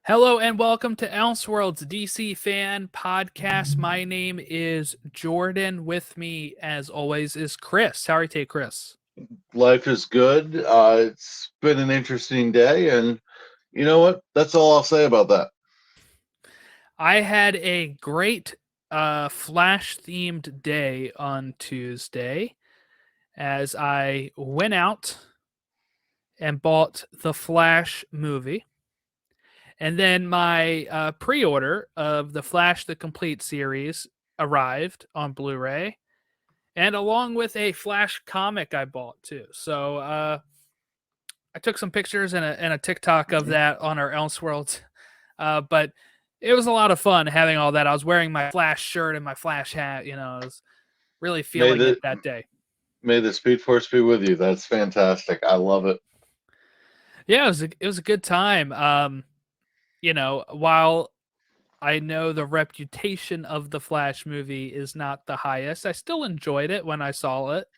Hello and welcome to Elseworlds DC fan podcast. My name is Jordan. With me, as always, is Chris. How are you today, Chris? Life is good. It's been an interesting day, and you know what? That's all I'll say about that. I had a great Flash themed day on Tuesday as I went out and bought the Flash movie. And then my pre order of the Flash the Complete series arrived on Blu ray, and along with a Flash comic I bought too. So I took some pictures and a TikTok of that on our Elseworlds, but it was a lot of fun having all that. I was wearing my Flash shirt and my Flash hat. I was really May feeling it the that day. may the Speed Force be with you. That's fantastic. I love it. Yeah, it was a good time. While I know the reputation of the Flash movie is not the highest, I still enjoyed it when I saw it.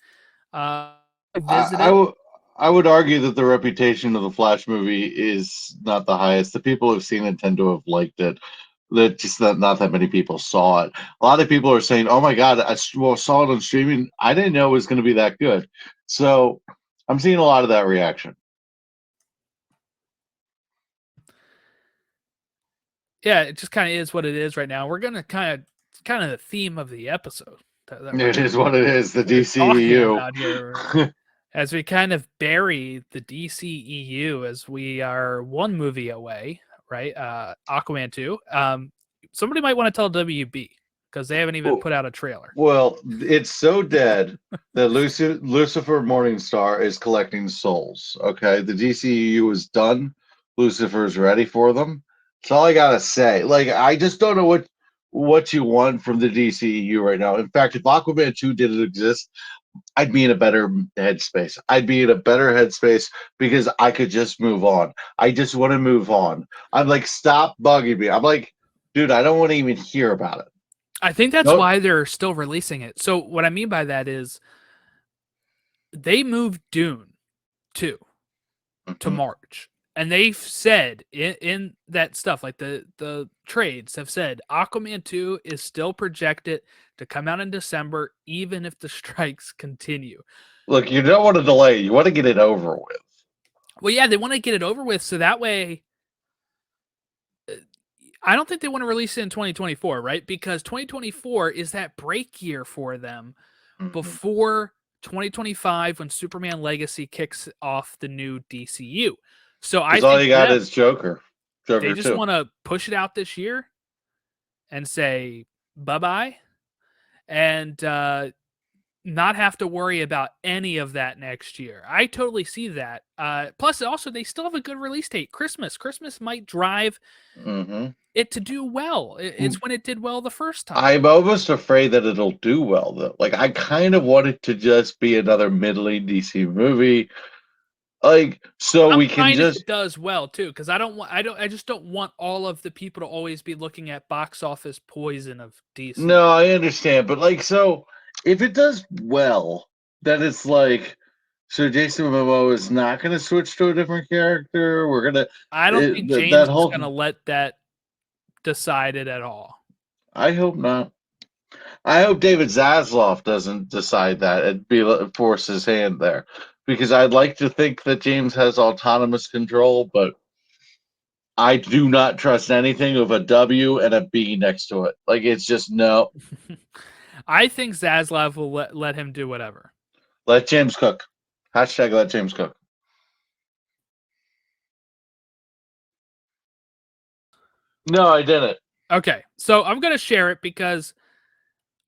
I I, I, visited. w- I would argue that the reputation of the Flash movie is not the highest. The people who've seen it tend to have liked it. That just not that many people saw it. A lot of people are saying, "Oh my God, saw it on streaming. I didn't know it was going to be that good." So I'm seeing a lot of that reaction. Yeah, it just kind of is what it is right now. We're gonna kind of the theme of the episode that we're It gonna is what it is. The we're talking DCEU. about here as we kind of bury the DCEU as we are one movie away, right? Aquaman 2. Somebody might want to tell WB because they haven't even Well, put out a trailer. well, it's so dead that Lucifer Morningstar is collecting souls. Okay, the DCEU is done. Lucifer's ready for them. That's all I gotta say. Like, I just don't know what you want from the DCEU right now. In fact, if Aquaman 2 didn't exist, I'd be in a better headspace. I'd be in a better headspace because I could just move on. I just want to move on. I'm like, stop bugging me. I'm like, dude, I don't want to even hear about it. I think that's No. why they're still releasing it. So what I mean by that is they moved Dune 2 to Mhm. March. And they've said in that stuff, like the trades have said, Aquaman 2 is still projected to come out in December, even if the strikes continue. Look, you don't want to delay. You want to get it over with. Well, yeah, they want to get it over with so that way. I don't think they want to release it in 2024, right? Because 2024 is that break year for them Mhm. before 2025 when Superman Legacy kicks off the new DCU. So I Because all think you for got them, is Joker. they Joker just 2. want to push it out this year and say bye bye and not have to worry about any of that next year. I totally see that. Plus, also, they still have a good release date Christmas. Christmas might drive Hmm. it to do well. It's when it did well the first time. I'm almost afraid that it'll do well, though. Like, I kind of want it to just be another middling DC movie. Like, so I'm we can fine if just. it does well too, because I just don't want all of the people to always be looking at box office poison of DC. No, I understand. But, like, so if it does well, then it's like. So Jason Momoa is not going to switch to a different character. We're gonna I don't think that James is whole. gonna let that decide it at all. I hope not. I hope David Zaslav doesn't decide that and force his hand there, because I'd like to think that James has autonomous control, but I do not trust anything with a W and a B next to it. Like, it's just no. I think Zaslav will let him do whatever. Let James cook. Hashtag let James cook. No, I didn't. Okay, so I'm gonna share it because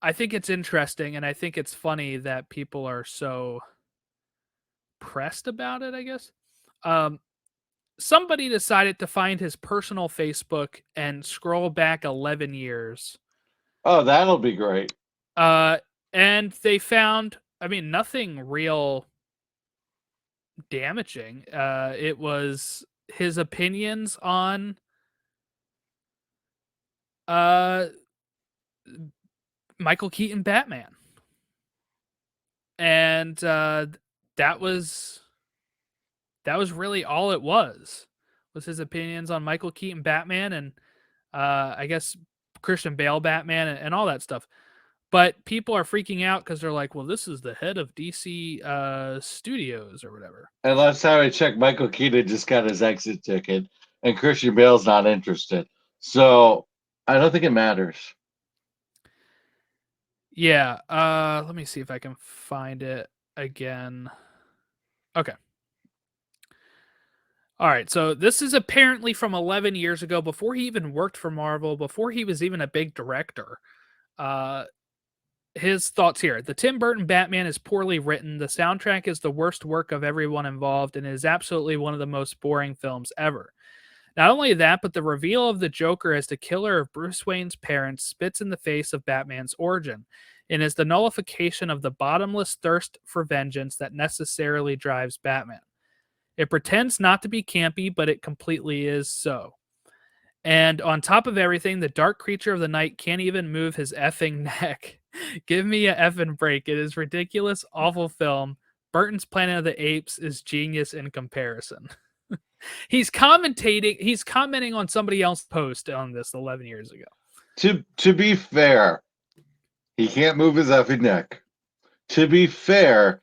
I think it's interesting and I think it's funny that people are so pressed about it. I guess. Um, Somebody decided to find his personal Facebook and scroll back 11 years. Oh, that'll be great. Uh, and they found, I mean, nothing real damaging. It was his opinions on uh, Michael Keaton Batman. And that was really all it was was his opinions on Michael Keaton Batman and I guess Christian Bale Batman and all that stuff. But people are freaking out because they're like, well, this is the head of DC Studios or whatever. And last time I checked, Michael Keaton just got his exit ticket, and Christian Bale's not interested. So I don't think it matters. Yeah. Let me see if I can find it again. Okay. All right. So this is apparently from 11 years ago, before he even worked for Marvel, before he was even a big director. His thoughts here. The Tim Burton Batman is poorly written. The soundtrack is the worst work of everyone involved and is absolutely one of the most boring films ever. Not only that, but the reveal of the Joker as the killer of Bruce Wayne's parents spits in the face of Batman's origin and is the nullification of the bottomless thirst for vengeance that necessarily drives Batman. It pretends not to be campy, but it completely is so. And on top of everything, the dark creature of the night can't even move his effing neck. Give me a effing break. It is ridiculous, awful film. Burton's Planet of the Apes is genius in comparison. He's commenting on somebody else's post on this 11 years ago. To be fair, he can't move his effing neck. To be fair,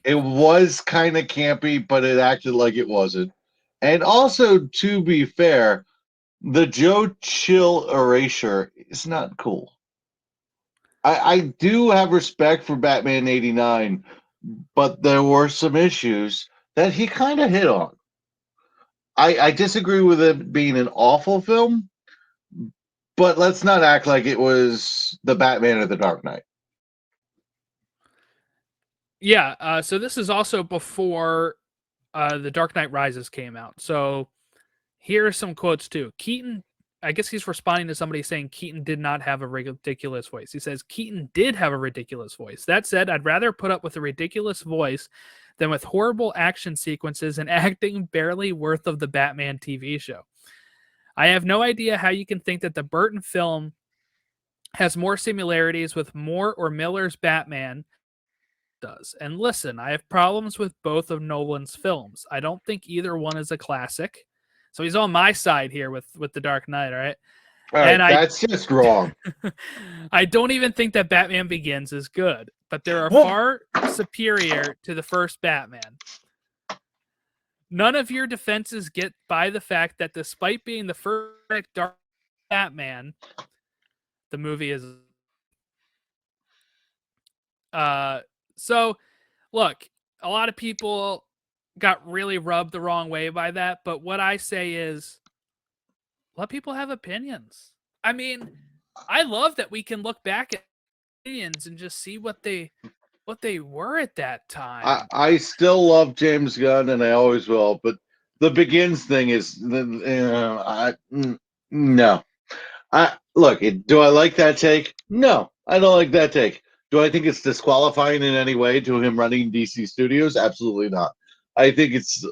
it was kind of campy, but it acted like it wasn't. And also, to be fair, the Joe Chill erasure is not cool. I do have respect for Batman 89, but there were some issues that he kind of hit on. I disagree with it being an awful film, but let's not act like it was the Batman of the Dark Knight. Yeah, so this is also before The Dark Knight Rises came out. So here are some quotes too. Keaton, I guess he's responding to somebody saying Keaton did not have a ridiculous voice. He says Keaton did have a ridiculous voice. That said, I'd rather put up with a ridiculous voice than with horrible action sequences and acting barely worth of the Batman TV show. I have no idea how you can think that the Burton film has more similarities with Moore or Miller's Batman does. And listen, I have problems with both of Nolan's films. I don't think either one is a classic. So he's on my side here with The Dark Knight, all right? All right, that's just wrong. I don't even think that Batman Begins is good, but they are far superior to the first Batman. None of your defenses get by the fact that despite being the first Dark Batman, the movie is... So, look, a lot of people got really rubbed the wrong way by that, but what I say is let people have opinions. I mean, I love that we can look back at opinions and just see what they were at that time. I still love James Gunn, and I always will, but the Begins thing is no. Look, do I like that take? No, I don't like that take. Do I think it's disqualifying in any way to him running DC Studios? Absolutely not. I think it's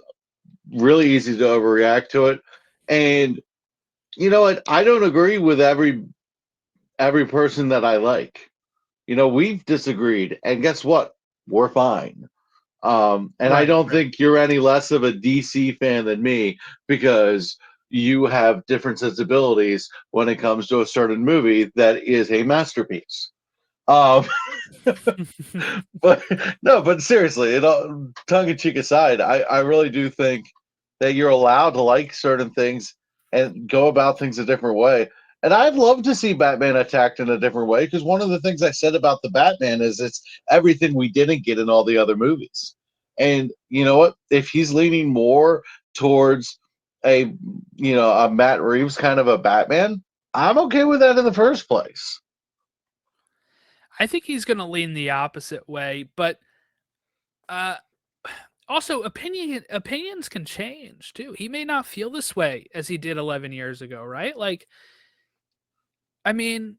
really easy to overreact to it. And you know what? I don't agree with every person that I like. You know, we've disagreed, and guess what? We're fine. And I don't think you're any less of a DC fan than me because you have different sensibilities when it comes to a certain movie that is a masterpiece. But no, but seriously, tongue in cheek aside, I really do think that you're allowed to like certain things and go about things a different way. And I'd love to see Batman attacked in a different way because one of the things I said about the Batman is it's everything we didn't get in all the other movies. And you know what? If he's leaning more towards a Matt Reeves kind of a Batman, I'm okay with that in the first place. I think he's going to lean the opposite way, but also opinions can change too. He may not feel this way as he did 11 years ago, right? Like, I mean,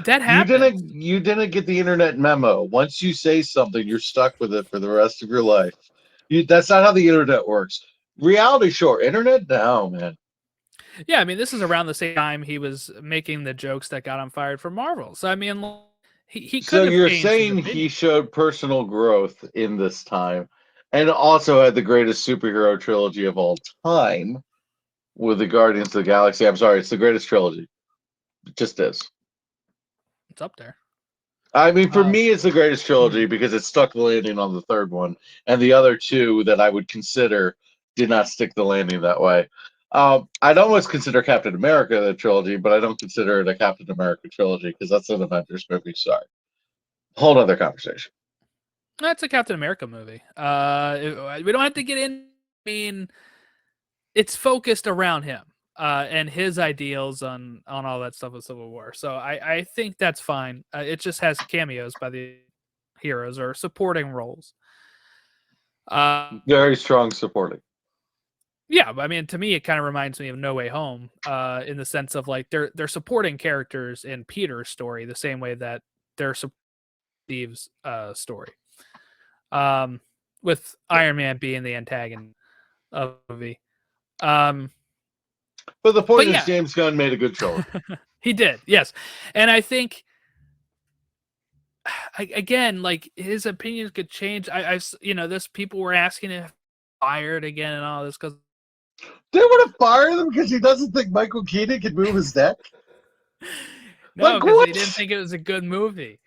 that happened. You didn't get the internet memo. Once you say something, you're stuck with it for the rest of your life. That's not how the internet works. Reality, sure. Internet, no, man. Yeah, I mean, this is around the same time he was making the jokes that got him fired from Marvel. So I mean, he could. So you're saying he showed personal growth in this time, and also had the greatest superhero trilogy of all time. with the Guardians of the Galaxy. I'm sorry, it's the greatest trilogy. It just is. It's up there. I mean, for Um, me, it's the greatest trilogy mhm. because it stuck the landing on the third one, and the other two that I would consider did not stick the landing that way. I'd almost consider Captain America the trilogy, but I don't consider it a Captain America trilogy because that's an Avengers movie. Sorry, whole other conversation. That's a Captain America movie. We don't have to get in. I mean, it's focused around him and his ideals on all that stuff with Civil War. So I think that's fine. It just has cameos by the heroes or supporting roles. Uh, Very strong supporting. yeah, I mean, to me, it kind of reminds me of No Way Home, in the sense of like they're supporting characters in Peter's story the same way that they're Steve's story. Um, with Iron Man being the antagonist of the movie. Um, But the but point is, yeah, James Gunn made a good trilogy. he did, yes, and I think again, like his opinions could change. I've this people were asking if fired again and all this because They want to fire him because he doesn't think Michael Keaton can move his neck. no, Like because they didn't what? think it was a good movie.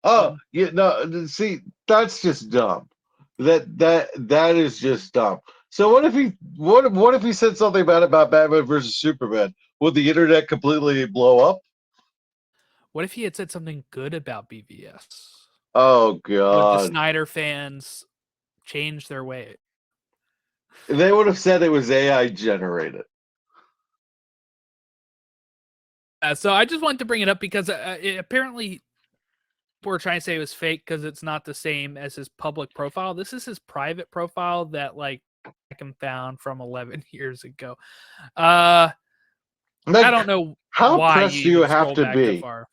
Oh, Um, yeah, no. See, that's just dumb. That is just dumb. So what if he said something bad about Batman versus Superman? Would the internet completely blow up? what if he had said something good about BVS? Oh Would the God. Snyder fans change their way? They would have said it was AI generated. So I just wanted to bring it up because apparently people were trying to say it was fake because it's not the same as his public profile. This is his private profile that like I found from 11 years ago. I Like, don't know how why you pressed do you even have scroll to back that be? far.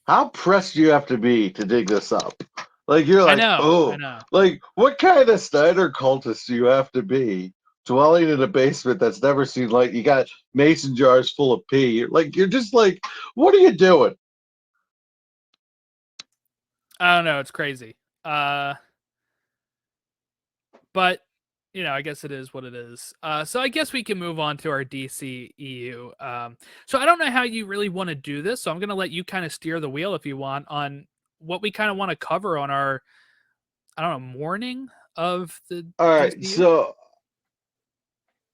How pressed do you have to be to dig this up? Like you're I like, know, I oh, know. like what kind of Snyder cultist do you have to be dwelling in a basement that's never seen light? You got mason jars full of pee. You're just like, what are you doing? I don't know. It's crazy. But I guess it is what it is. So I guess we can move on to our DCEU. So I don't know how you really want to do this. So I'm going to let you kind of steer the wheel if you want on what we kind of want to cover on our, I don't know, morning of the All right, DCU. so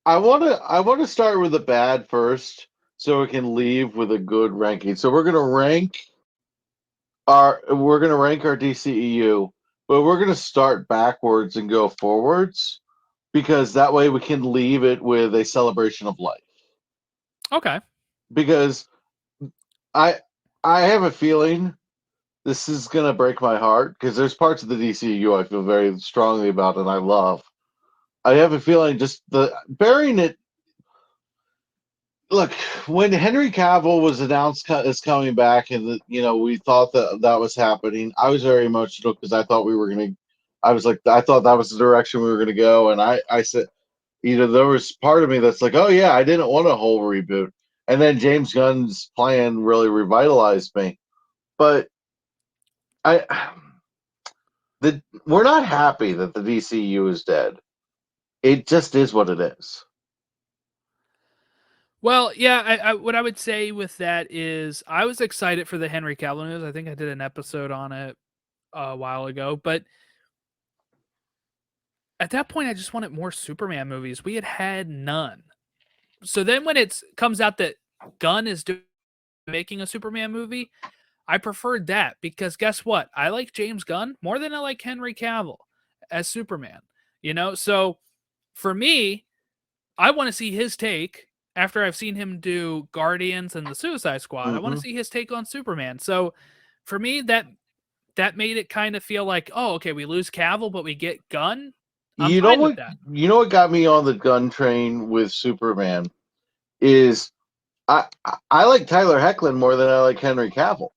I want to start with the bad first, so we can leave with a good ranking. So we're gonna rank our DCEU, but we're gonna start backwards and go forwards because that way we can leave it with a celebration of life. Okay. Because I I have a feeling this is gonna break my heart because there's parts of the DCU I feel very strongly about and I love. I have a feeling just the burying it. Look, when Henry Cavill was announced as coming back, and we thought that was happening, I was very emotional because I thought we were gonna. I was like, I thought that was the direction we were gonna go, and I said, there was part of me that's like, oh yeah, I didn't want a whole reboot, and then James Gunn's plan really revitalized me. But I, we're not happy that the DCU is dead. It just is what it is. Well, yeah, what I would say with that is I was excited for the Henry Cavill news. I think I did an episode on it a while ago, but at that point, I just wanted more Superman movies. We had none. So then when it comes out that Gunn is making a Superman movie, I preferred that because guess what? I like James Gunn more than I like Henry Cavill as Superman. So for me, I want to see his take after I've seen him do Guardians and the Suicide Squad. I want to Hmm. see his take on Superman. So for me, that made it kind of feel like, oh, okay, we lose Cavill, but we get Gunn. I'm You know fine with what? that. You know what got me on the gun train with Superman is I like Tyler Hoechlin more than I like Henry Cavill.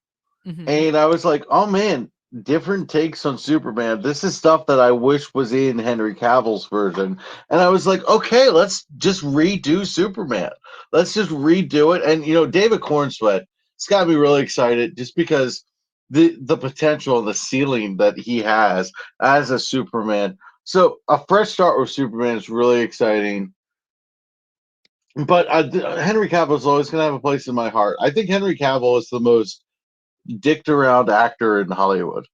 Hmm. And I was like, oh man, different takes on Superman. This is stuff that I wish was in Henry Cavill's version. And I was like, okay, let's just redo Superman. Let's just redo it. And David Cornsweet, it's got me really excited just because the potential and the ceiling that he has as a Superman. So a fresh start with Superman is really exciting. But Henry Cavill is always going to have a place in my heart. I think Henry Cavill is the most dicked around actor in Hollywood.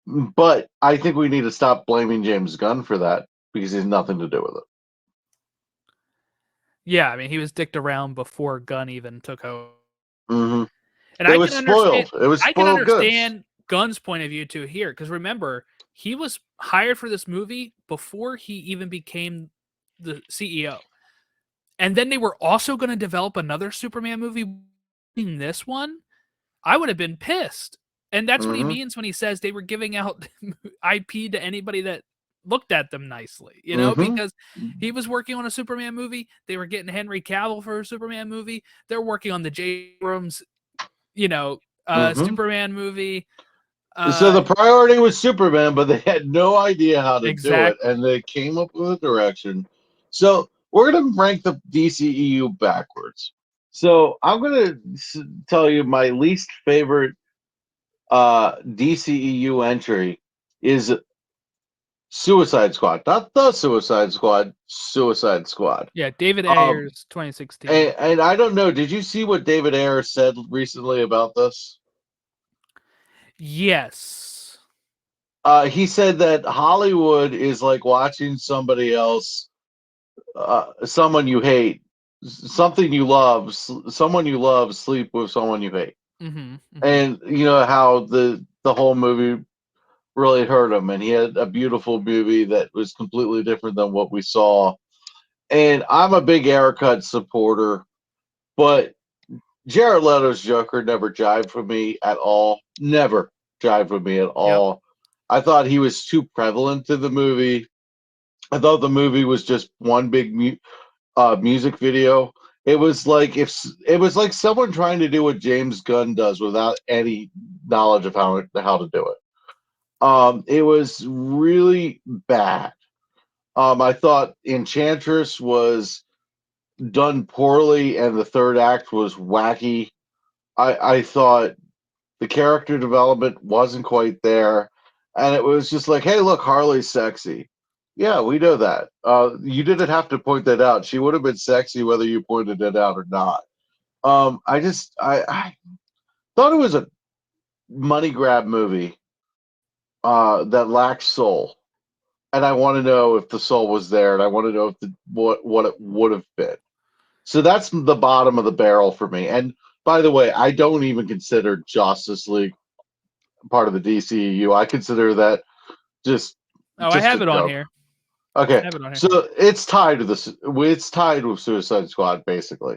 But I think we need to stop blaming James Gunn for that because he's nothing to do with it. Yeah, I mean, he was dicked around before Gunn even took over. Hmm. And It was spoiled. It was I can spoiled goods. understand Gunn's point of view too here, because remember, he was hired for this movie before he even became the CEO. And then they were also going to develop another Superman movie. In this one, I would have been pissed. And that's what he Hmm. means when he says they were giving out IP to anybody that looked at them nicely, Hmm. because he was working on a Superman movie. They were getting Henry Cavill for a Superman movie. They're working on the J. Abrams, Hmm. Superman movie. So Uh, the priority was Superman, but they had no idea how to do it, exactly. and they came up with a direction. So we're going to rank the DCEU backwards. So I'm going to tell you my least favorite DCEU entry is Suicide Squad, not the Suicide Squad, Suicide Squad. Yeah, David Um, Ayers, 2016. and I don't know. Did you see what David Ayer said recently about this? Yes. He said that Hollywood is like watching somebody else, someone you hate, something you love, someone you love sleep with someone you hate, Mm-hmm. Mm-hmm. and you know how the whole movie really hurt him, and he had a beautiful movie that was completely different than what we saw. And I'm a big haircut supporter, but Jared Leto's Joker never jived with me at all. Never jived with me at Yep. all. I thought he was too prevalent to the movie. I thought the movie was just one big music video. It was like someone trying to do what James Gunn does without any knowledge of how to do it. It was really bad. I thought Enchantress was done poorly, and the third act was wacky. I thought the character development wasn't quite there, and it was just like, hey, look, Harley's sexy. Yeah, we know that. You didn't have to point that out. She would have been sexy whether you pointed it out or not. I thought it was a money grab movie that lacked soul, and I want to know if the soul was there, and I want to know if what it would have been. So that's the bottom of the barrel for me. And by the way, I don't even consider Justice League part of the DCEU. I consider that just Oh, I just have a it on joke. here. I Okay, have it on here. so it's tied to this. It's tied with Suicide Squad, basically.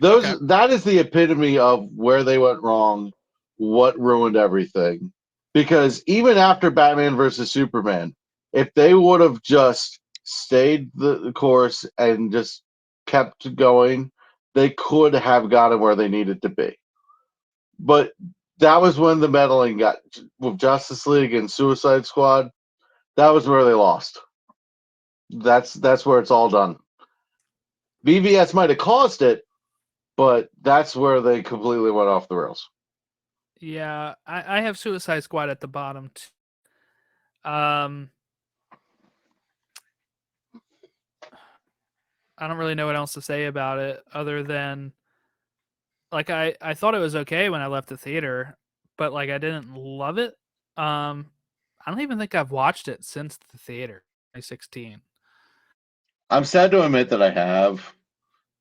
Okay. That is the epitome of where they went wrong, what ruined everything. Because even after Batman versus Superman, if they would have just stayed the course and just kept going, they could have gotten where they needed to be. But that was when the meddling got with Justice League and Suicide Squad. That was where they lost. That's where it's all done. BVS might have caused it, but that's where they completely went off the rails. Yeah, I have Suicide Squad at the bottom. Um, I don't really know what else to say about it other than like I thought it was okay when I left the theater, but like I didn't love it. I don't even think I've watched it since the theater, 2016. I'm sad to admit that I have,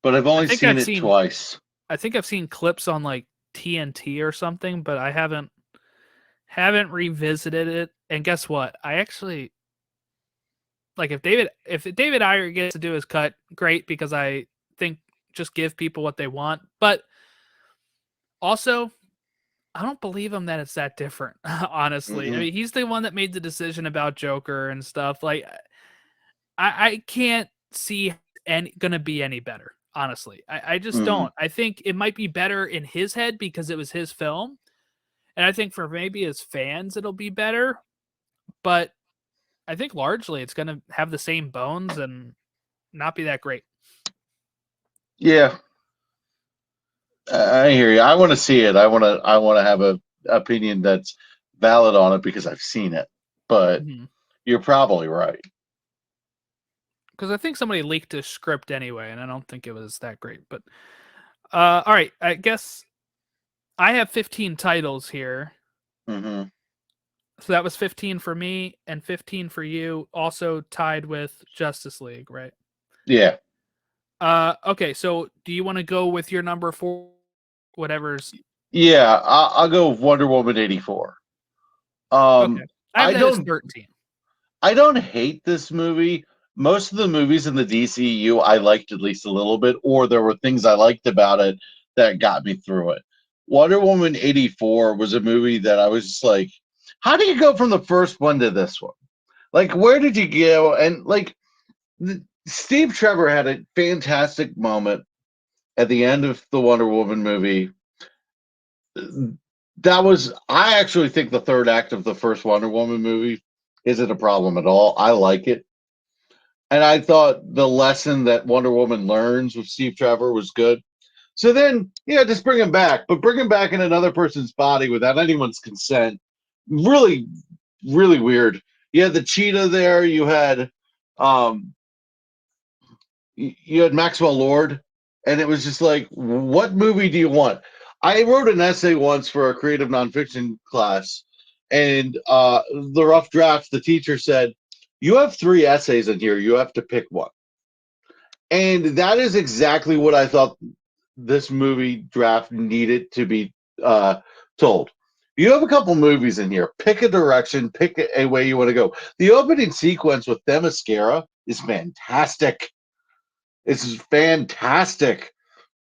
but I've I only think seen I've it seen twice. I think I've seen clips on like TNT or something, but I haven't revisited it. And guess what? I actually like if David Ayer gets to do his cut, great, because I think just give people what they want. But also, I don't believe him that it's that different. Honestly, I Hmm. mean, he's the one that made the decision about Joker and stuff. Like, I can't see any gonna be any better. Honestly, I just Hmm. don't. I think it might be better in his head because it was his film, and I think for maybe his fans it'll be better. But I think largely it's gonna have the same bones and not be that great. Yeah, I hear you. I want to see it. I want to have a opinion that's valid on it because I've seen it. But Mhm. you're probably right. because I think somebody leaked a script anyway, and I don't think it was that great. But all right, I guess I have 15 titles here. Mm-hmm. So that was 15 for me and 15 for you, also tied with Justice League, right? Yeah. Okay, so do you want to go with your number 4, whatever's Yeah, I'll go with Wonder Woman 84. okay? I have I that as don't 13. I don't hate this movie. Most of the movies in the DCEU I liked at least a little bit, or there were things I liked about it that got me through it. Wonder Woman 84 was a movie that I was just like, how do you go from the first one to this one? Like, where did you go? And like, Steve Trevor had a fantastic moment at the end of the Wonder Woman movie. I actually think the third act of the first Wonder Woman movie isn't a problem at all. I like it. And I thought the lesson that Wonder Woman learns with Steve Trevor was good. So then, yeah, just bring him back, but bring him back in another person's body without anyone's consent. Really, really weird. You had the cheetah there. Um, you had Maxwell Lord, and it was just like, what movie do you want? I wrote an essay once for a creative nonfiction class, and the rough draft, the teacher said, "You have 3 essays in here. You have to pick one." And that is exactly what I thought this movie draft needed to be told. You have a couple movies in here. Pick a direction, pick a way you want to go. The opening sequence with Themyscira is fantastic. It's fantastic.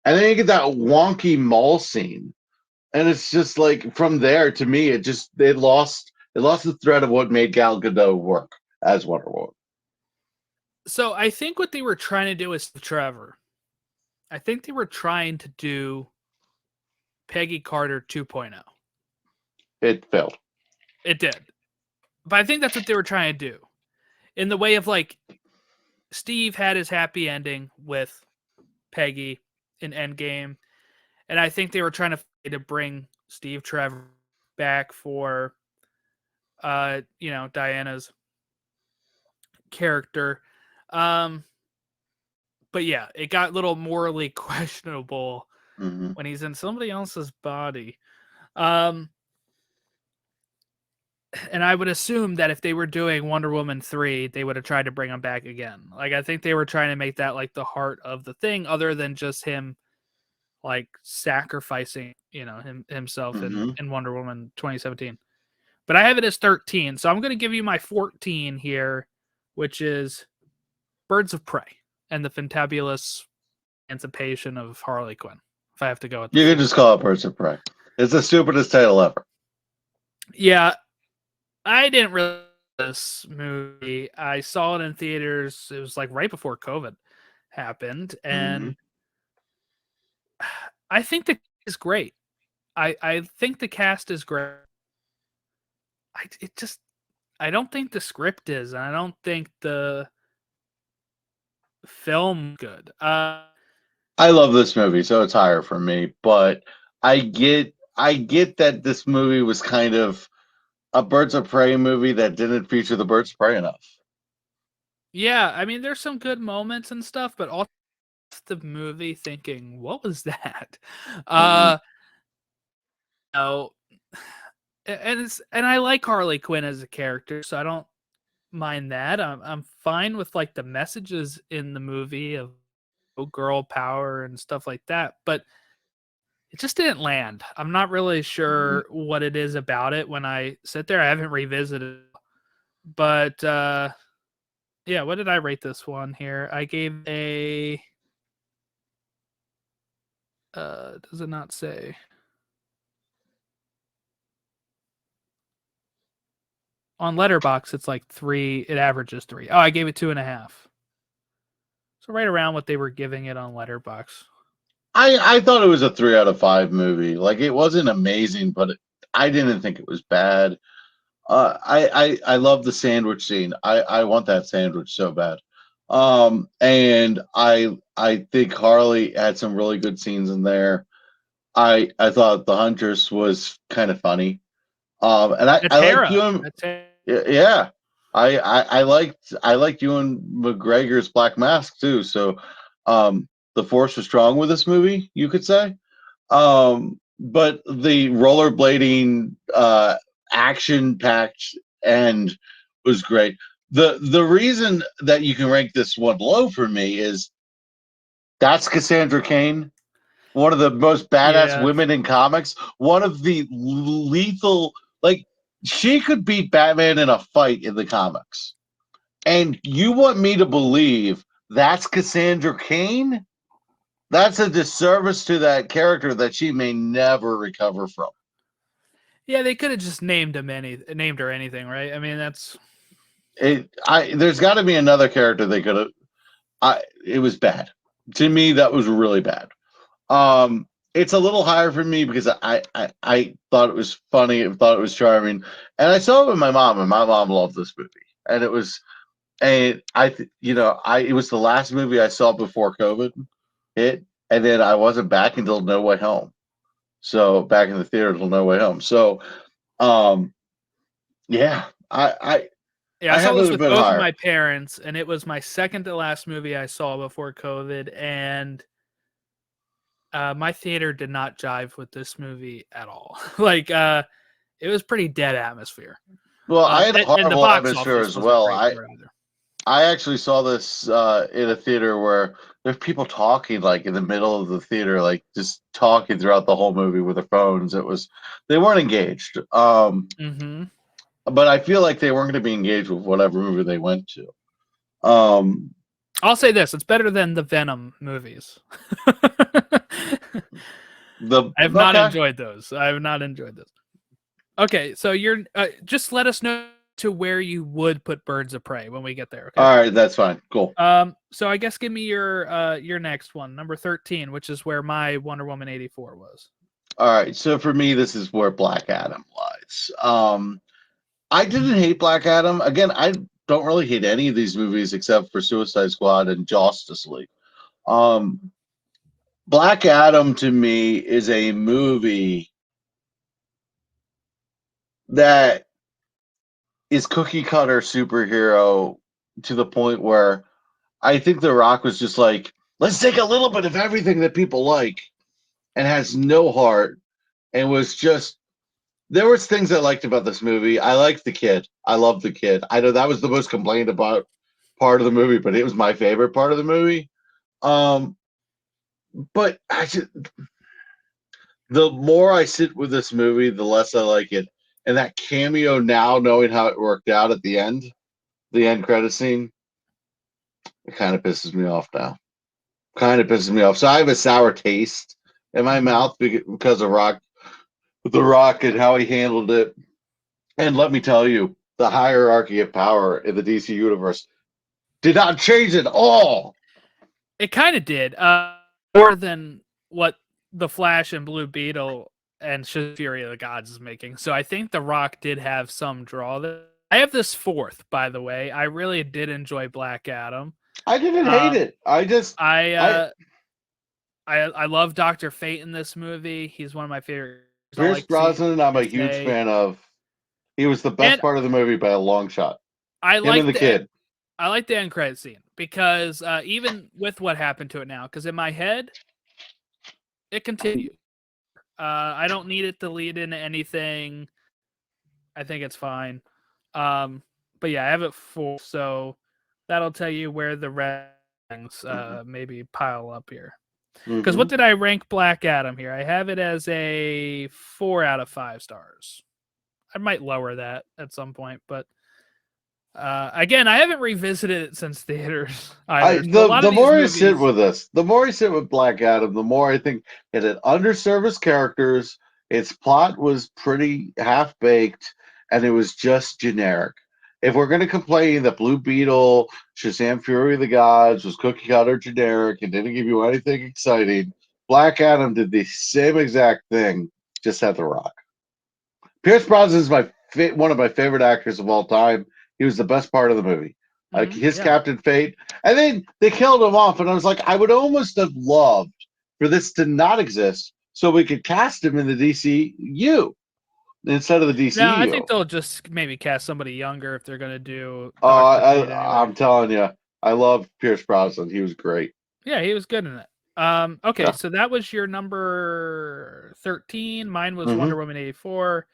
And then you get that wonky mall scene. And it's just like from there to me, it lost the thread of what made Gal Gadot work as Wonder Woman. So I think what they were trying to do is Trevor. I think they were trying to do Peggy Carter 2.0. It failed. It did. But I think that's what they were trying to do. In the way of like Steve had his happy ending with Peggy in Endgame, and I think they were trying to bring Steve Trevor back for Diana's character. But yeah, it got a little morally questionable Mm-hmm. when he's in somebody else's body. And I would assume that if they were doing Wonder Woman 3, they would have tried to bring him back again. Like I think they were trying to make that like the heart of the thing, other than just him like sacrificing, himself Mm-hmm. in Wonder Woman 2017. But I have it as 13, so I'm going to give you my 14 here, which is Birds of Prey and the Fantabulous Emancipation of Harley Quinn. If I have to go with the You can 4. just call it Birds of Prey. It's the stupidest title ever. Yeah, I didn't really like this movie. I saw it in theaters. It was like right before COVID happened, Mm-hmm. and I think the cast is great. I think the cast is great. I don't think the script is, and I don't think the film good. I love this movie, so it's higher for me. But I get that this movie was kind of a Birds of Prey movie that didn't feature the Birds of Prey enough. Yeah, I mean, there's some good moments and stuff, but also the movie thinking, what was that? Mm-hmm. Uh, no, and I like Harley Quinn as a character, so I don't mind that. I'm fine with like the messages in the movie of girl power and stuff like that, but it just didn't land. I'm not really Mm-hmm. sure what it is about it when I sit there. I haven't revisited it, but yeah, what did I rate this one here? I gave a does it not say? On Letterbox, it's like 3. It averages 3. Oh, I gave it 2.5. So right around what they were giving it on Letterbox. I thought it was a 3 out of 5 movie. Like it wasn't amazing, but I didn't think it was bad. I love the sandwich scene. I want that sandwich so bad. And I think Harley had some really good scenes in there. I thought the Huntress was kind of funny. And I That's like Hera. Ewan. That's Hera. Yeah. I liked Ewan McGregor's Black Mask too. So, the force was strong with this movie, you could say. But the rollerblading, action packed end was great. The reason that you can rank this one low for me is that's Cassandra Cain, one of the most badass Yeah. women in comics, one of the lethal, like, she could beat Batman in a fight in the comics. And you want me to believe that's Cassandra Cain? That's a disservice to that character that she may never recover from. Yeah, they could have just named her anything, right? I mean, that's There's got to be another character they could have. It was bad. To me, that was really bad. It's a little higher for me because I thought it was funny and thought it was charming, and I saw it with my mom, and my mom loved this movie, and it was, and it was the last movie I saw before COVID hit, and then I wasn't back until No Way Home, so back in the theater until No Way Home. So, yeah, yeah. I I saw have this it a with bit both of higher. my parents, and it was my second to last movie I saw before COVID, and my theater did not jive with this movie at all. Like, it was pretty dead atmosphere. Well, I had a And the horrible box atmosphere office as wasn't well. great for it either. I actually saw this in a theater where there's people talking like in the middle of the theater, like just talking throughout the whole movie with their phones. They weren't engaged. Mm-hmm. But I feel like they weren't going to be engaged with whatever movie they went to. Um, I'll say this: it's better than the Venom movies. I have not okay. enjoyed those. I have not enjoyed those. Okay, so you're just let us know to where you would put Birds of Prey when we get there. Okay. All right, that's fine. Cool. So I guess give me your next one, number 13, which is where my Wonder Woman 84 was. All right, so for me, this is where Black Adam lies. I didn't hate Black Adam. Again, I don't really hate any of these movies except for Suicide Squad and Justice League. Black Adam to me is a movie that is cookie cutter superhero to the point where I think The Rock was just like, let's take a little bit of everything that people like and has no heart and was just there was things I liked about this movie. I liked the kid. I loved the kid. I know that was the most complained about part of the movie, but it was my favorite part of the movie. But the more I sit with this movie, the less I like it. And that cameo now, knowing how it worked out at the end credit scene, it kind of pisses me off now. Kind of pisses me off. So I have a sour taste in my mouth because of The Rock and how he handled it. And let me tell you, the hierarchy of power in the DC universe did not change at all. It kind of did, more than what the Flash and Blue Beetle and Fury of the Gods is making. So I think The Rock did have some draw there. I have this fourth, by the way. I really did enjoy Black Adam. I didn't hate it. I love Dr. Fate in this movie. He's one of my favorite. Pierce Brosnan, I'm a huge fan of. He was the best part of the movie by a long shot. Him and the kid. I like the end credit scene because even with what happened to it now, because in my head, it continues. I don't need it to lead into anything. I think it's fine. But yeah, I have it full, so that'll tell you where the rest things maybe pile up here. Because what did I rank Black Adam here? I have it as a 4 out of 5 stars. I might lower that at some point, but again, I haven't revisited it since theaters. The more I sit with this, the more I sit with Black Adam, the more I think it had underserviced characters. Its plot was pretty half baked, and it was just generic. If we're going to complain that Blue Beetle, Shazam Fury of the Gods was cookie cutter generic and didn't give you anything exciting, Black Adam did the same exact thing, just had The Rock. Pierce Brosnan is one of my favorite actors of all time. He was the best part of the movie. Like his Captain Fate. And then they killed him off, and I was like, I would almost have loved for this to not exist so we could cast him in the DCU. instead of the No, I think DCEU. they'll just maybe cast somebody younger if they're going to do Oh, Doctor Fate anyway. I'm telling you, I love Pierce Brosnan. He was great. Yeah, he was good in it. Okay, Yeah. so that was your number 13. Mine was Hmm. Wonder Woman 84.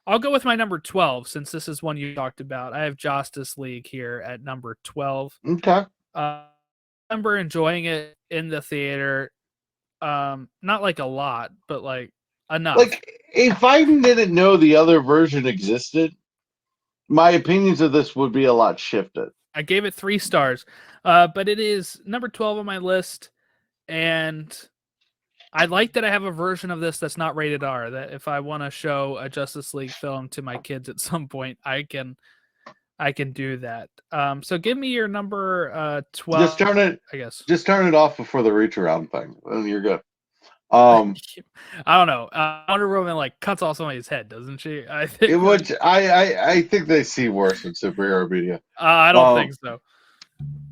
I'll go with my number 12 since this is one you talked about. I have Justice League here at number 12. Okay. I remember enjoying it in the theater. Not like a lot, but like enough. Like, if I didn't know the other version existed, my opinions of this would be a lot shifted. I gave it 3 stars. But it is number 12 on my list, and I like that I have a version of this that's not rated R. That if I want to show a Justice League film to my kids at some point, I can do that. So give me your number 12, Just turn it, I guess. just turn it off before the reach around thing, and you're good. I don't know. Wonder Woman like cuts off somebody's head, doesn't she? I think. Which I think they see worse in superhero media. I don't think so.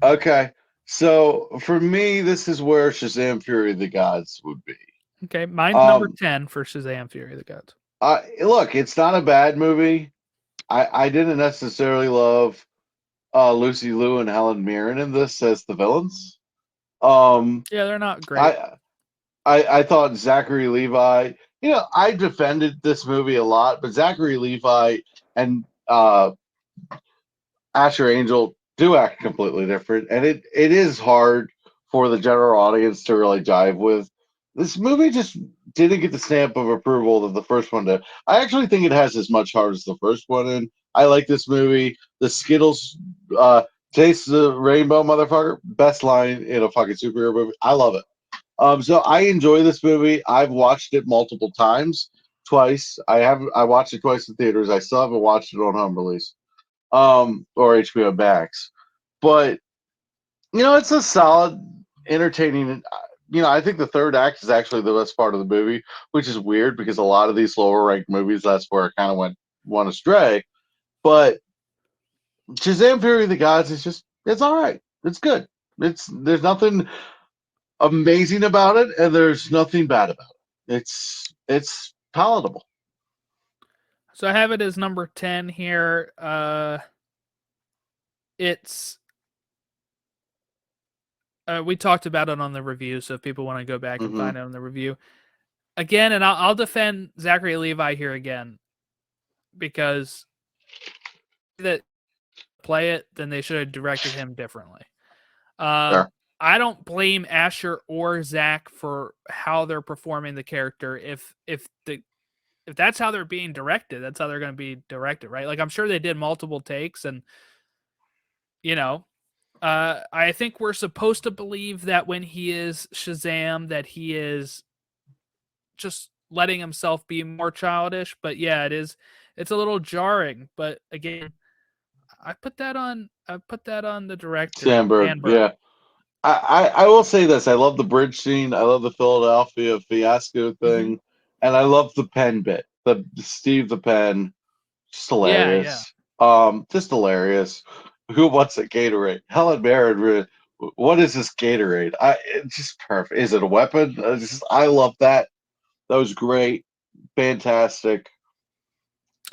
Okay, so for me, this is where Shazam: Fury of the Gods would be. Okay, mine's number 10 for Shazam: Fury of the Gods. Look, it's not a bad movie. I didn't necessarily love Lucy Liu and Helen Mirren in this as the villains. Yeah, they're not great. I thought Zachary Levi. I defended this movie a lot, but Zachary Levi and Asher Angel do act completely different, and it is hard for the general audience to really jive with. This movie just didn't get the stamp of approval that the first one did. I actually think it has as much heart as the first one, and I like this movie. The Skittles taste the rainbow, motherfucker. Best line in a fucking superhero movie. I love it. So I enjoy this movie. I've watched it multiple times, twice. I watched it twice in theaters. I still haven't watched it on home release, or HBO Max. But it's a solid, entertaining. I think the third act is actually the best part of the movie, which is weird because a lot of these lower ranked movies, that's where it kind of went astray. But Shazam: Fury of the Gods is it's all right. It's good. There's nothing amazing about it, and there's nothing bad about it. It's palatable. So I have it as number 10 here. It's we talked about it on the review, so if people want to go back and find it on the review again, and I'll defend Zachary Levi here again because that play it, then they should have directed him differently. Sure. I don't blame Asher or Zach for how they're performing the character. If that's how they're being directed, that's how they're going to be directed, right? Like I'm sure they did multiple takes, and I think we're supposed to believe that when he is Shazam, that he is just letting himself be more childish. But yeah, it's a little jarring. But again, I put that on the director, Sandberg, Sandberg. yeah. I will say this. I love the bridge scene. I love the Philadelphia fiasco thing. And I love the pen bit. The Steve the Pen. Just hilarious. Yeah. Just hilarious. Who wants a Gatorade? Helen Mirren. What is this Gatorade? It's just perfect. Is it a weapon? I love that. That was great. Fantastic.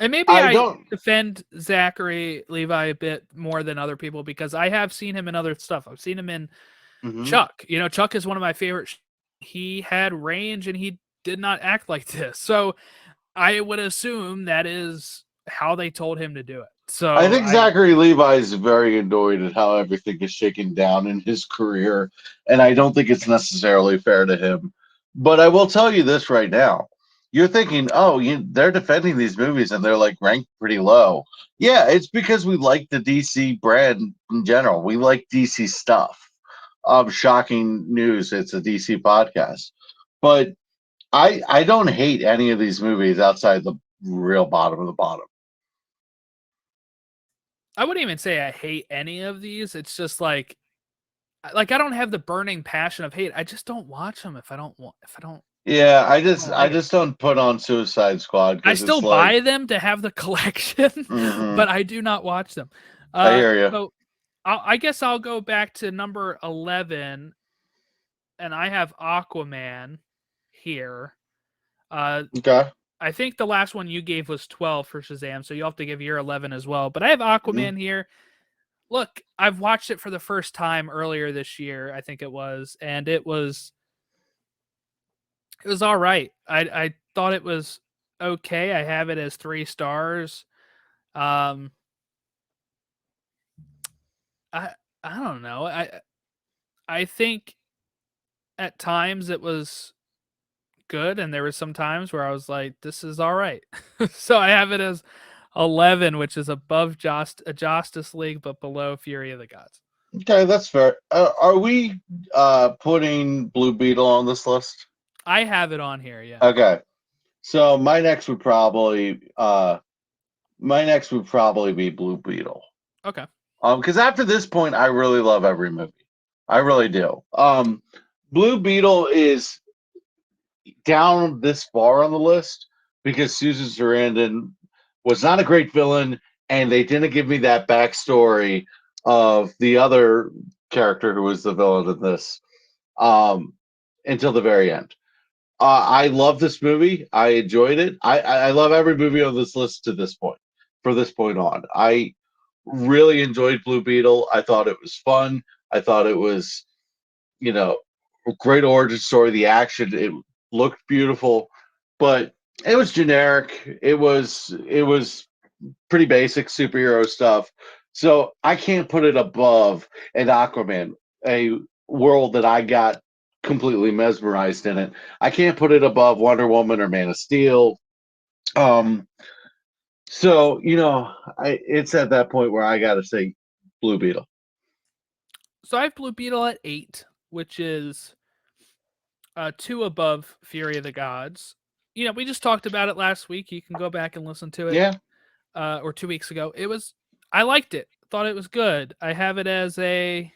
And maybe I defend Zachary Levi a bit more than other people because I have seen him in other stuff. I've seen him in Chuck. Chuck is one of my favorites. He had range and he did not act like this. So I would assume that is how they told him to do it. So I think Zachary Levi is very annoyed at how everything is shaken down in his career, and I don't think it's necessarily fair to him. But I will tell you this right now. You're thinking, oh, they're defending these movies and they're like ranked pretty low. Yeah, it's because we like the DC brand in general. We like DC stuff. Shocking news, it's a DC podcast. But I don't hate any of these movies outside the real bottom of the bottom. I wouldn't even say I hate any of these. It's just like I don't have the burning passion of hate. I just don't watch them if I don't. Yeah, I just don't put on Suicide Squad. I still buy them to have the collection, but I do not watch them. I hear you. So I guess I'll go back to number 11, and I have Aquaman here. Okay. I think the last one you gave was 12 for Shazam, so you'll have to give your 11 as well. But I have Aquaman here. Look, I've watched it for the first time earlier this year, I think it was, and it was all right. I thought it was okay. I have it as 3 stars. Um I I don't know. I think at times it was good, and there were some times where I was like, "This is all right." So I have it as 11, which is above Justice League, but below Fury of the Gods. Okay, that's fair. Are we putting Blue Beetle on this list? I have it on here, yeah. Okay, so my next would probably be Blue Beetle. Okay. Because after this point, I really love every movie. I really do. Blue Beetle is down this far on the list because Susan Sarandon was not a great villain, and they didn't give me that backstory of the other character who was the villain in this until the very end. I love this movie. I enjoyed it. I love every movie on this list to this point. From this point on, I really enjoyed Blue Beetle. I thought it was fun. I thought it was, a great origin story. The action, it looked beautiful, but it was generic. It was pretty basic superhero stuff. So I can't put it above an Aquaman, a world that I got completely mesmerized in it. I can't put it above Wonder Woman or Man of Steel. Um, so it's at that point where I got to say Blue Beetle. So I have Blue Beetle at 8, which is 2 above Fury of the Gods. We just talked about it last week. You can go back and listen to it. Yeah. Or 2 weeks ago. I liked it. Thought it was good. I have it as a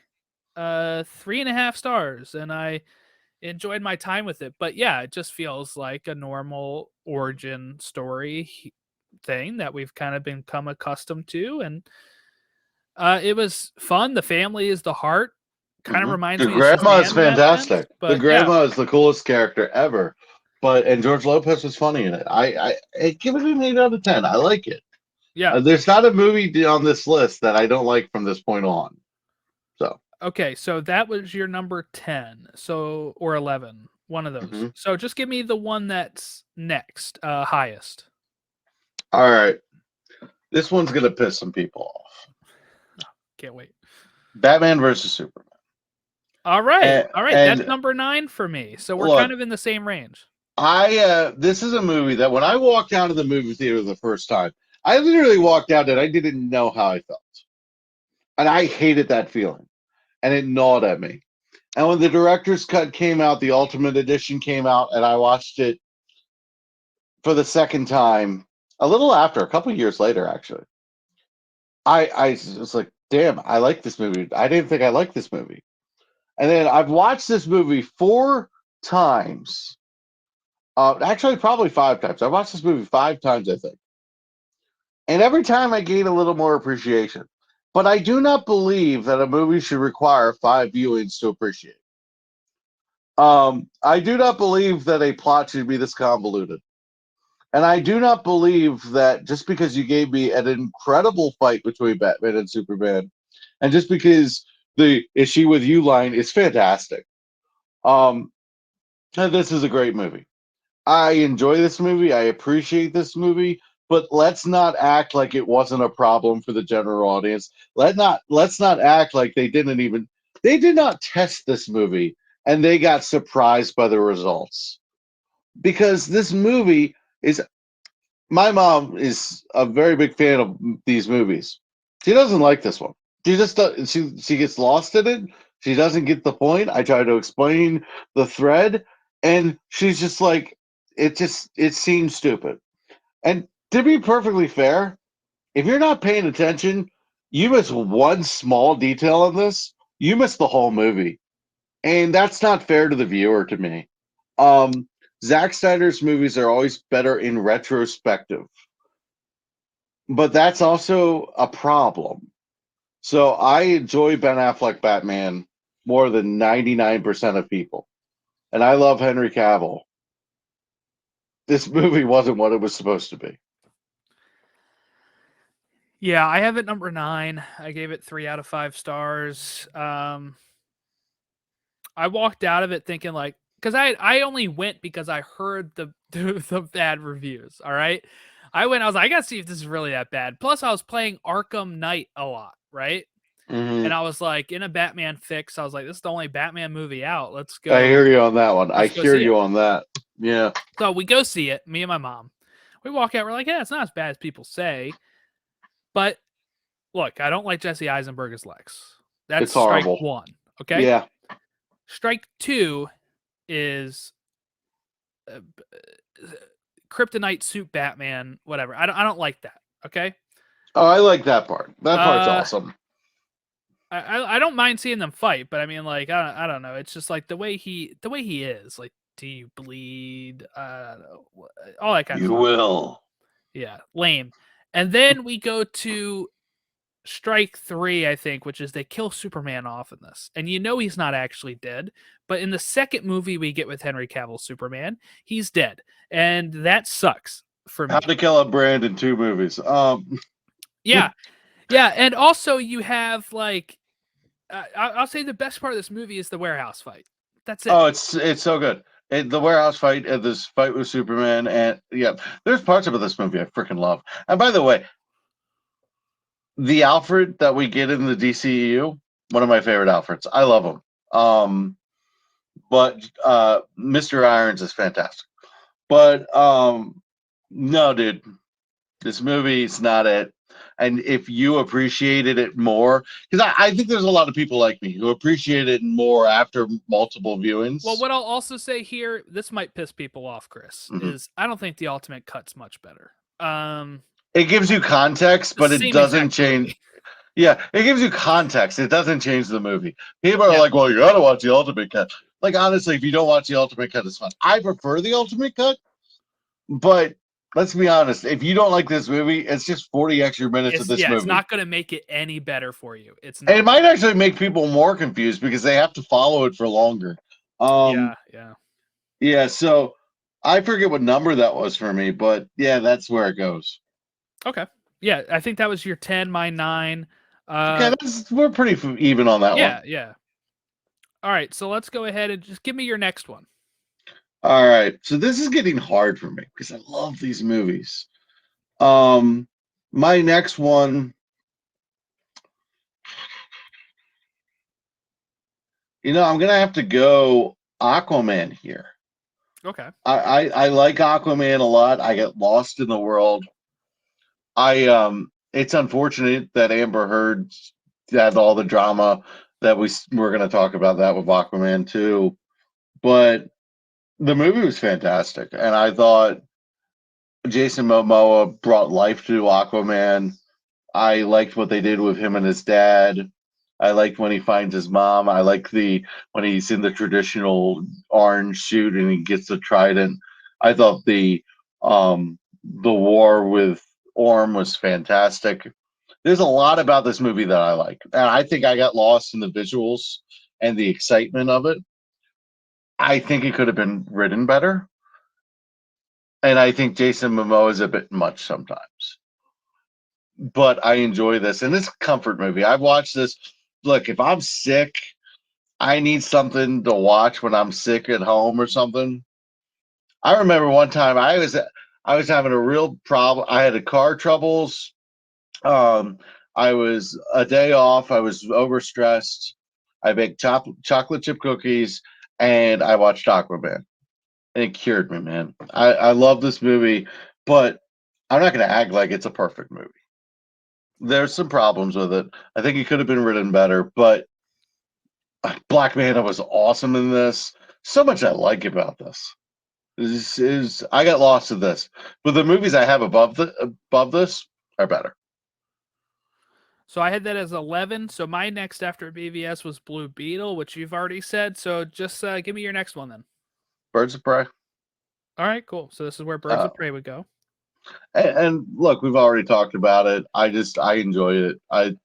3.5 stars, and I enjoyed my time with it. But yeah, it just feels like a normal origin story thing that we've kind of become accustomed to, and it was fun. The family is the heart. Kind of reminds The me of grandma is Shazam in that sense, fantastic. The but grandma is the coolest character ever. And George Lopez was funny in it. I give it an 8 out of 10. I like it. Yeah. There's not a movie on this list that I don't like from this point on. So Okay, so that was your number 10, or 11, one of those. So just give me the one that's next, highest. All right, this one's gonna piss some people off. Can't wait. Batman versus Superman. All right, that's number 9 for me. So we're kind of in the same range. This is a movie that when I walked out of the movie theater the first time, I literally walked out and I didn't know how I felt, and I hated that feeling, and it gnawed at me. And when the director's cut came out, the Ultimate Edition came out, and I watched it for the second time a little after, a couple years later, actually. I was like, damn, I like this movie. I didn't think I liked this movie. And then I've watched this movie 4 times. Actually, probably 5 times. I watched this movie 5 times, I think. And every time I gain a little more appreciation. But I do not believe that a movie should require 5 viewings to appreciate. I do not believe that a plot should be this convoluted. And I do not believe that just because you gave me an incredible fight between Batman and Superman, and just because the "is she with you" line is fantastic, this is a great movie. I enjoy this movie. I appreciate this movie, but let's not act like it wasn't a problem for the general audience. Let's not act like they did not test this movie and they got surprised by the results. Because this movie is, my mom is a very big fan of these movies. She doesn't like this one. She gets lost in it. She doesn't get the point. I try to explain the thread, and she's just like, it seems stupid. And to be perfectly fair, if you're not paying attention, you miss one small detail in this, you miss the whole movie. And that's not fair to the viewer, to me. Zack Snyder's movies are always better in retrospective, but that's also a problem. So I enjoy Ben Affleck Batman more than 99% of people, and I love Henry Cavill. this movie wasn't what it was supposed to be. Yeah, I have it number 9. I gave it 3 out of 5 stars. I walked out of it thinking like, because I only went because I heard the bad reviews. All right, I went. I was like, I gotta see if this is really that bad. Plus, I was playing Arkham Knight a lot, right? And I was like, in a Batman fix, I was like, this is the only Batman movie out. I hear you on that one. I Let's go hear see it. you on that. Yeah. So we go see it. Me and my mom. We walk out. We're like, yeah, it's not as bad as people say. But look, I don't like Jesse Eisenberg as Lex. That's It's horrible. strike 1. Okay. Yeah. Strike 2 is kryptonite suit Batman, whatever. I don't like that. Okay. Oh, I like that part. That part's awesome. I don't mind seeing them fight, but I mean, like, I don't know. It's just like the way he is. Like, do you bleed? All that kind of stuff. You will. Yeah, lame. And then we go to strike 3, I think, which is they kill Superman off in this, and you know he's not actually dead. But in the second movie we get with Henry Cavill Superman, he's dead, and that sucks for me. How to Kill a Brand in 2 movies. Yeah, yeah, and also you have like, I'll say the best part of this movie is the warehouse fight. That's it. Oh, it's so good. The warehouse fight, this fight with Superman, and yeah, there's parts of this movie I freaking love. And by the way, the Alfred that we get in the DCEU, one of my favorite Alfreds. I love him. But Mr. Irons is fantastic. But no, dude, this movie's not it. And if you appreciated it more, because I think there's a lot of people like me who appreciate it more after multiple viewings. Well, what I'll also say here, this might piss people off, Chris, is I don't think the Ultimate Cut's much better. It gives you context, but it doesn't change. Movie. Yeah, it gives you context. It doesn't change the movie. People are like, well, you got to watch the Ultimate Cut. Like, honestly, if you don't watch the Ultimate Cut, it's fun. I prefer the Ultimate Cut, but let's be honest. If you don't like this movie, it's just 40 extra minutes of this movie. It's not going to make it any better for you. It's not. And it might actually make people more confused because they have to follow it for longer. Yeah, so I forget what number that was for me, but yeah, that's where it goes. Okay. Yeah, I think that was your 10, my 9. Okay, we're pretty even on that one. Yeah. All right, so let's go ahead and just give me your next one. All right, so this is getting hard for me because I love these movies. My next one, I'm gonna have to go Aquaman here. Okay. I like Aquaman a lot. I get lost in the world. It's unfortunate that Amber Heard had all the drama that we're going to talk about that with Aquaman too, but the movie was fantastic, and I thought Jason Momoa brought life to Aquaman. I liked what they did with him and his dad. I liked when he finds his mom. I like when he's in the traditional orange suit and he gets the trident. I thought the war with Orm was fantastic. There's a lot about this movie that I like, and I think I got lost in the visuals and the excitement of it. I think it could have been written better, and I think Jason Momoa is a bit much sometimes. But I enjoy this, and it's a comfort movie. I've watched this. Look, if I'm sick, I need something to watch when I'm sick at home or something. I remember one time I was having a real problem. I had car troubles. I was a day off. I was overstressed. I baked chocolate chip cookies, and I watched Aquaman, and it cured me, man. I love this movie, but I'm not going to act like it's a perfect movie. There's some problems with it. I think it could have been written better, but Black Manta was awesome in this. So much I like about this. I got lost in this, but the movies I have above this are better. So I had that as 11. So my next after BVS was Blue Beetle, which you've already said. So just give me your next one then. Birds of Prey. All right, cool. So this is where Birds of Prey would go. And look, we've already talked about it. I enjoyed it. I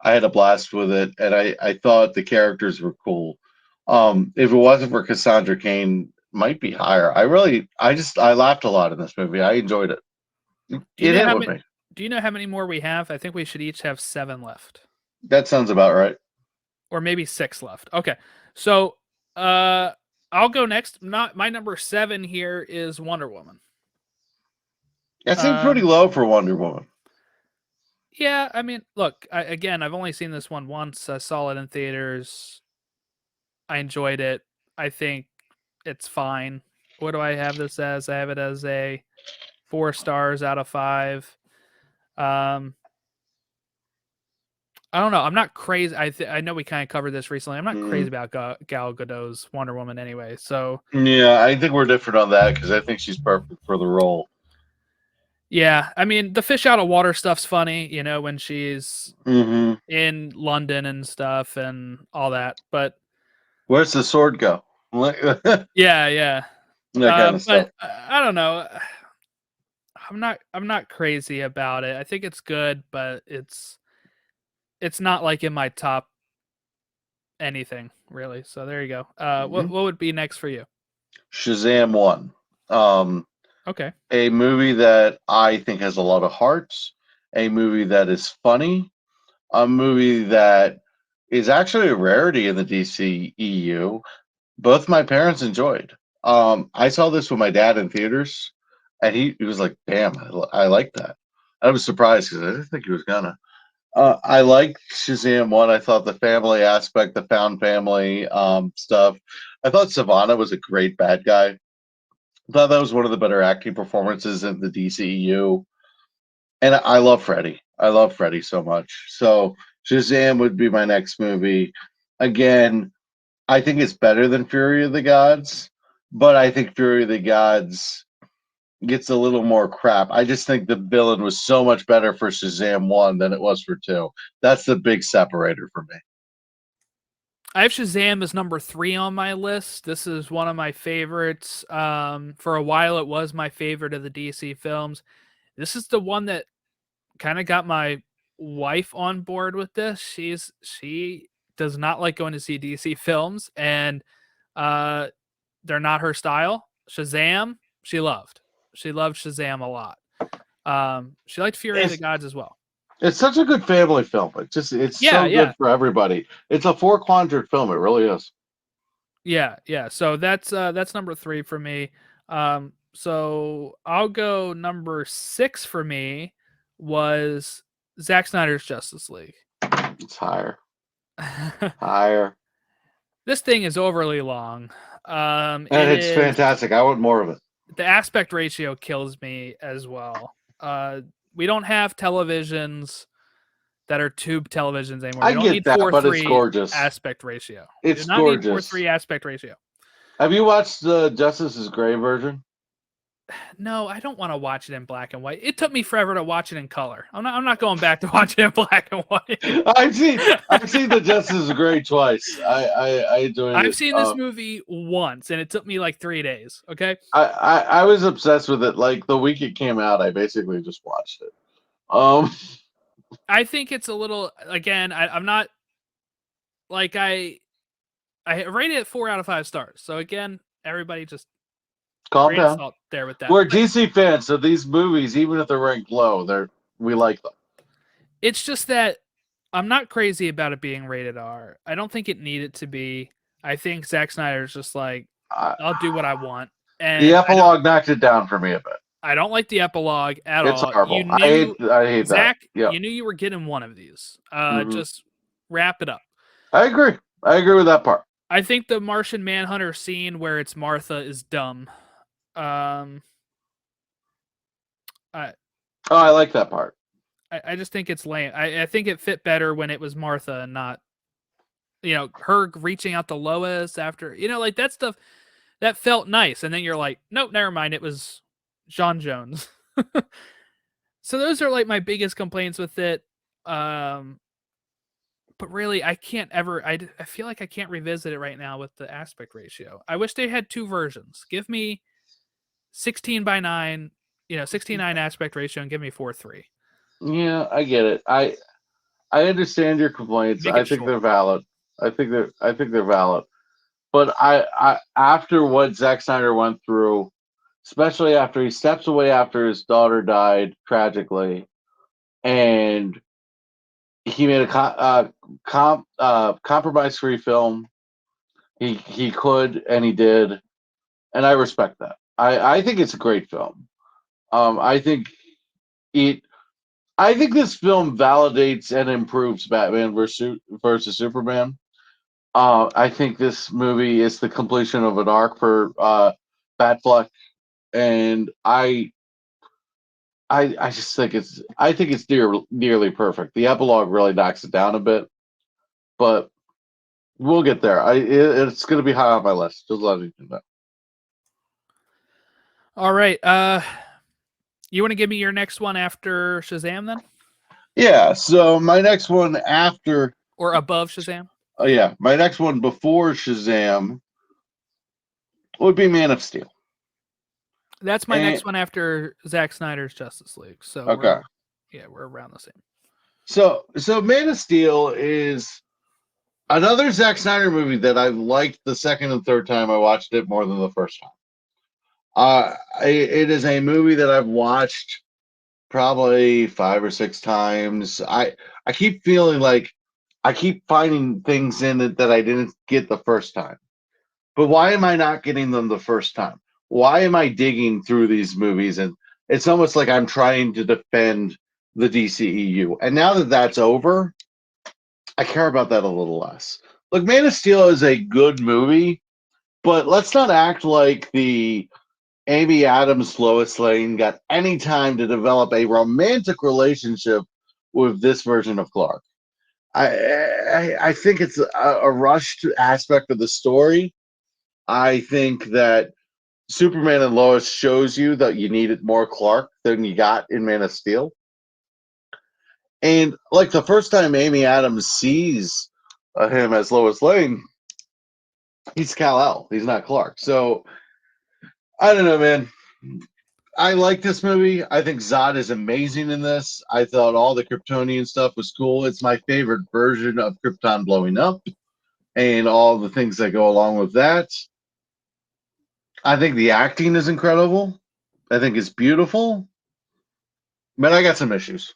had a blast with it, and I thought the characters were cool. If it wasn't for Cassandra Cain, might be higher. I laughed a lot in this movie. I enjoyed it. Do you It know hit how with many? me. Do you know how many more we have? I think we should each have 7 left, That sounds about right. or maybe 6 left. Okay, so I'll go next. Not my number 7 here is Wonder Woman. That seems pretty Um, low for Wonder Woman. yeah, I mean, look, again, I've only seen this one once. I saw it in theaters. I enjoyed it. I think it's fine. What do I have this as? I have it as a 4 stars out of 5. Um, I don't know. I'm not crazy. I know we kind of covered this recently. I'm not crazy about Gal Gadot's Wonder Woman anyway. So Yeah, I think we're different on that because I think she's perfect for the role. yeah, I mean the fish out of water stuff's funny, you know, when she's Mm-hmm. in London and stuff and all that. But Where's the sword go? That yeah, yeah. kind of stuff. But I don't know. I'm not crazy about it. I think it's good, but it's not like in my top anything really. So there you go. What would be next for you? Shazam 1. Um, Okay. a movie that I think has a lot of hearts, a movie that is funny, a movie that is actually a rarity in the DCEU. Both my parents enjoyed. I saw this with my dad in theaters, and he was like, "Damn, I like that." I was surprised because I didn't think he was gonna. I liked Shazam 1. I thought the family aspect, the found family stuff. I thought Savannah was a great bad guy. I thought that was one of the better acting performances in the DCEU. And I love Freddy. I love Freddy so much. So Shazam would be my next movie. Again, I think it's better than Fury of the Gods, but I think Fury of the Gods gets a little more crap. I just think the villain was so much better for Shazam 1 than it was for 2. That's the big separator for me. I have Shazam as number 3 on my list. This is one of my favorites. For a while, it was my favorite of the DC films. This is the one that kind of got my wife on board with this. She does not like going to see DC films, and uh, they're not her style. Shazam, she loved. She loved Shazam a lot. She liked Fury of the It's Gods as well. it's such a good family film. It's Yeah, so yeah. good for everybody. It's a four quadrant film. It really is. Yeah, yeah. So that's number 3 for me. So I'll go number 6 for me was Zack Snyder's Justice League. It's higher, higher, This thing is overly long. and It it's is fantastic. I want more of it. the aspect ratio kills me as well. We don't have televisions that are tube televisions anymore. I We don't get need that, but it's 4:3 gorgeous. aspect ratio. We do It's not need gorgeous. 4:3 aspect ratio. Have you watched the Justice is Gray version? No, I don't want to watch it in black and white. It took me forever to watch it in color. I'm not going back to watch it in black and white. I've seen the Justice is Gray twice. I enjoyed I've it. seen this movie once and it took me like 3 days, okay? I was obsessed with it. Like the week it came out, I basically just watched it. Um, I think it's a little again, I'm not like I rated it 4 out of 5 stars. So again, everybody just calm grain of down. salt there with that. We're But DC fans, so these movies, even if they're ranked low, we like them. it's just that I'm not crazy about it being rated R. I don't think it needed to be. I think Zack Snyder's just like, I, I'll do what I want. the And epilogue knocked it down for me a bit. I don't like the epilogue at It's all. You horrible. knew I hate that. Zach, Yeah. you knew you were getting one of these. Hmm. Just wrap it up. I agree. I agree with that part. I think the Martian Manhunter scene where it's Martha is dumb. I Oh, I like that part. I just think it's lame. I think it fit better when it was Martha and not, you know, her reaching out to Lois after, you know, like that stuff that felt nice. And then you're like, nope, never mind. It was John Jones. So those are like my biggest complaints with it. But really, I can't ever. I feel like I can't revisit it right now with the aspect ratio. I wish they had 2 versions. Give me 16:9, 16:9 aspect ratio, and give me 4:3. Yeah, I get it. I understand your complaints. Make I it think they're shorter. valid. I think they're valid. But after what Zack Snyder went through, especially after he steps away after his daughter died tragically, and he made a compromise-free film. He could and he did, and I respect that. I think it's a great film. I think it. I think this film validates and improves Batman versus Superman. I think this movie is the completion of an arc for Batfleck, and I just think it's nearly perfect. The epilogue really knocks it down a bit, but we'll get there. It's going to be high on my list. Just letting you know. All right. You want to give me your next one after Shazam then? Yeah. So my next one after or above Shazam? Oh yeah, my next one before Shazam would be Man of Steel. That's my next one after Zack Snyder's Justice League. So okay, we're around the same. So Man of Steel is another Zack Snyder movie that I liked the second and third time I watched it more than the first time. It is a movie that I've watched probably 5 or 6 times. I keep feeling like I keep finding things in it that I didn't get the first time. But why am I not getting them the first time? Why am I digging through these movies? And it's almost like I'm trying to defend the DCEU. And now that that's over, I care about that a little less. Look, Man of Steel is a good movie, but let's not act like the Amy Adams Lois Lane got any time to develop a romantic relationship with this version of Clark. I think it's a rushed aspect of the story. I think that Superman and Lois shows you that you needed more Clark than you got in Man of Steel. And like the first time Amy Adams sees him as Lois Lane, he's Kal-El. He's not Clark. So I don't know, man. I like this movie. I think Zod is amazing in this. I thought all the Kryptonian stuff was cool. It's my favorite version of Krypton blowing up and all the things that go along with that. I think the acting is incredible. I think it's beautiful. But I got some issues.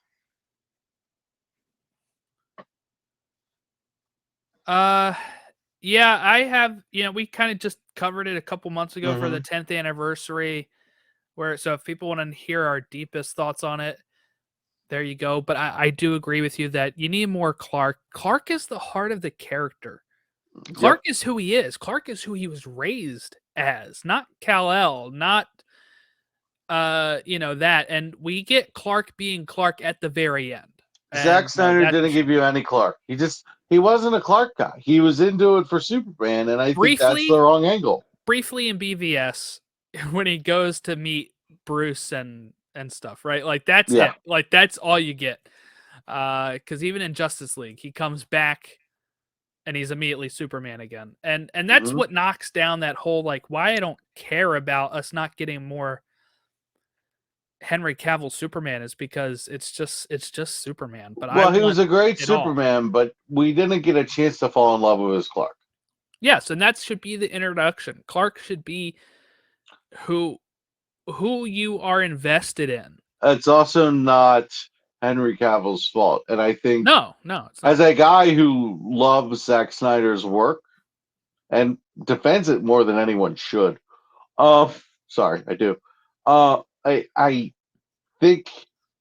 Yeah, I have, we kind of just covered it a couple months ago for the 10th anniversary, so if people want to hear our deepest thoughts on it, there you go. But I do agree with you that you need more Clark. Clark is the heart of the character. Clark is who he is. Clark is who he was raised as, not Kal-El, not that. And we get Clark being Clark at the very end. Zack Snyder didn't give you any Clark. He wasn't a Clark guy. He was into it for Superman, and I think that's the wrong angle. Briefly in BVS, when he goes to meet Bruce and stuff, right? Like that's it. Like that's all you get. Because even in Justice League, he comes back and he's immediately Superman again. And that's what knocks down that whole like why I don't care about us not getting more Henry Cavill Superman is because it's just Superman. But he was a great Superman, but we didn't get a chance to fall in love with his Clark. Yes, and that should be the introduction. Clark should be who you are invested in. It's also not Henry Cavill's fault, and I think no, it's not. As a guy who loves Zack Snyder's work and defends it more than anyone should, sorry, I do. I think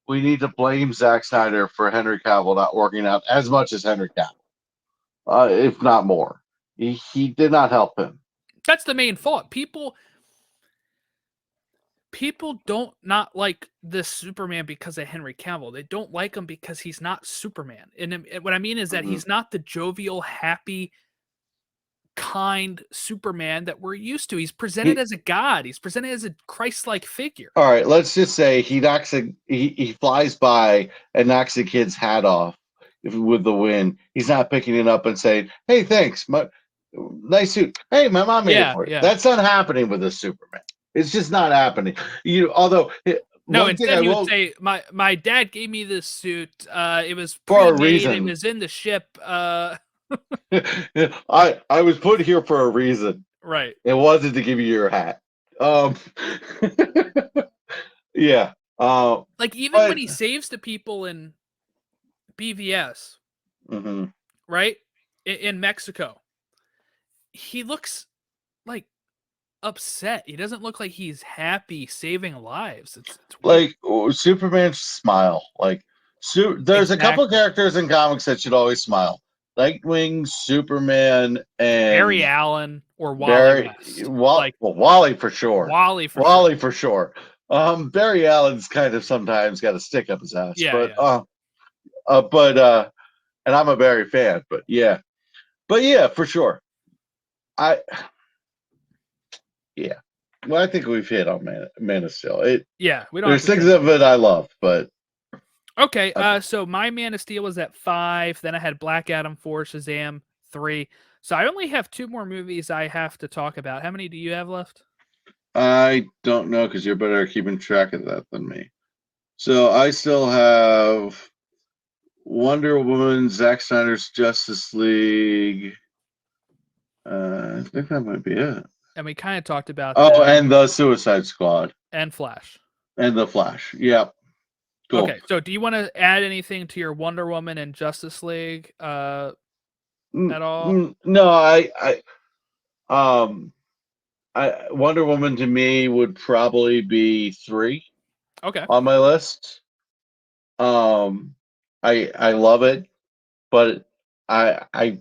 we need to blame Zack Snyder for Henry Cavill not working out as much as Henry Cavill, if not more. He did not help him. That's the main fault. People don't not like this Superman because of Henry Cavill. They don't like him because he's not Superman. And what I mean is that he's not the jovial, happy, kind Superman that we're used to. He's presented as a god. He's presented as a Christ-like figure. All right, let's just say he flies by and knocks the kid's hat off with the wind. He's not picking it up and saying, "Hey, thanks, nice suit. Hey, my mom made it for you." Yeah. That's not happening with this Superman. It's just not happening. Instead he would say, "My dad gave me this suit. It was for a reason. It was in the ship." I was put here for a reason. Right. It wasn't to give you your hat. Um, yeah. Like even when But he saves the people in BVS, mhm. right? In Mexico, he looks like upset. He doesn't look like he's happy saving lives. It's weird. Like Superman's smile. Like there's a couple Exactly. characters in comics that should always smile. Nightwing, Superman, and Barry Allen or Wally Barry. West. Like Well, Wally for sure. Wally for sure. Wally for sure. Barry Allen's kind of sometimes got a stick up his ass, Yeah, but yeah. and I'm a Barry fan, but yeah, for sure. I yeah. Well, I think we've hit on Man of Steel. Yeah, we don't have There's to say things more. of it I love, but Okay, okay. so my Man of Steel was at 5. Then I had Black Adam 4, Shazam 3. So I only have 2 more movies I have to talk about. How many do you have left? I don't know because you're better at keeping track of that than me. So I still have Wonder Woman, Zack Snyder's Justice League. I think that might be it. And we kind of talked about Oh, them. and the Suicide Squad And Flash. and the Flash. Yep, cool. Okay, so do you want to add anything to your Wonder Woman and Justice League at all? No, um, Wonder Woman to me would probably be 3 Okay. on my list. Um, I love it, but I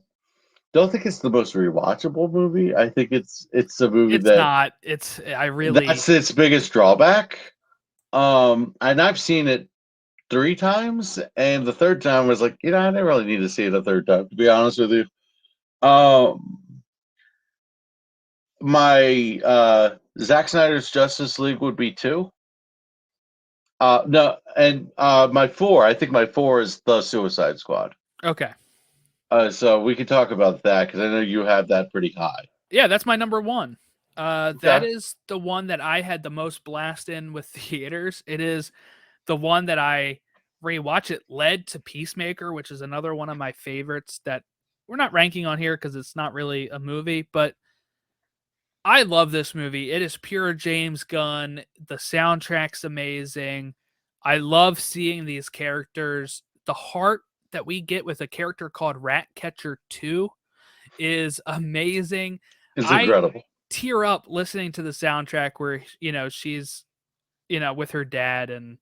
don't think it's the most rewatchable movie. I think it's a movie It's that not. It's I really that's its biggest drawback. And I've seen it 3 times, and the third time was like, I didn't really need to see it a third time, to be honest with you. Um, my Zack Snyder's Justice League would be 2. No, and my 4, I think my 4 is the Suicide Squad. okay. So we can talk about that because I know you have that pretty high. Yeah, that's my number 1. That Okay. is the one that I had the most blast in with theaters. It is the one that I rewatch. It led to Peacemaker, which is another one of my favorites that we're not ranking on here because it's not really a movie, but I love this movie. It is pure James Gunn. The soundtrack's amazing. I love seeing these characters. The heart that we get with a character called Ratcatcher 2 is amazing. It's I incredible. tear up listening to the soundtrack where, she's, with her dad and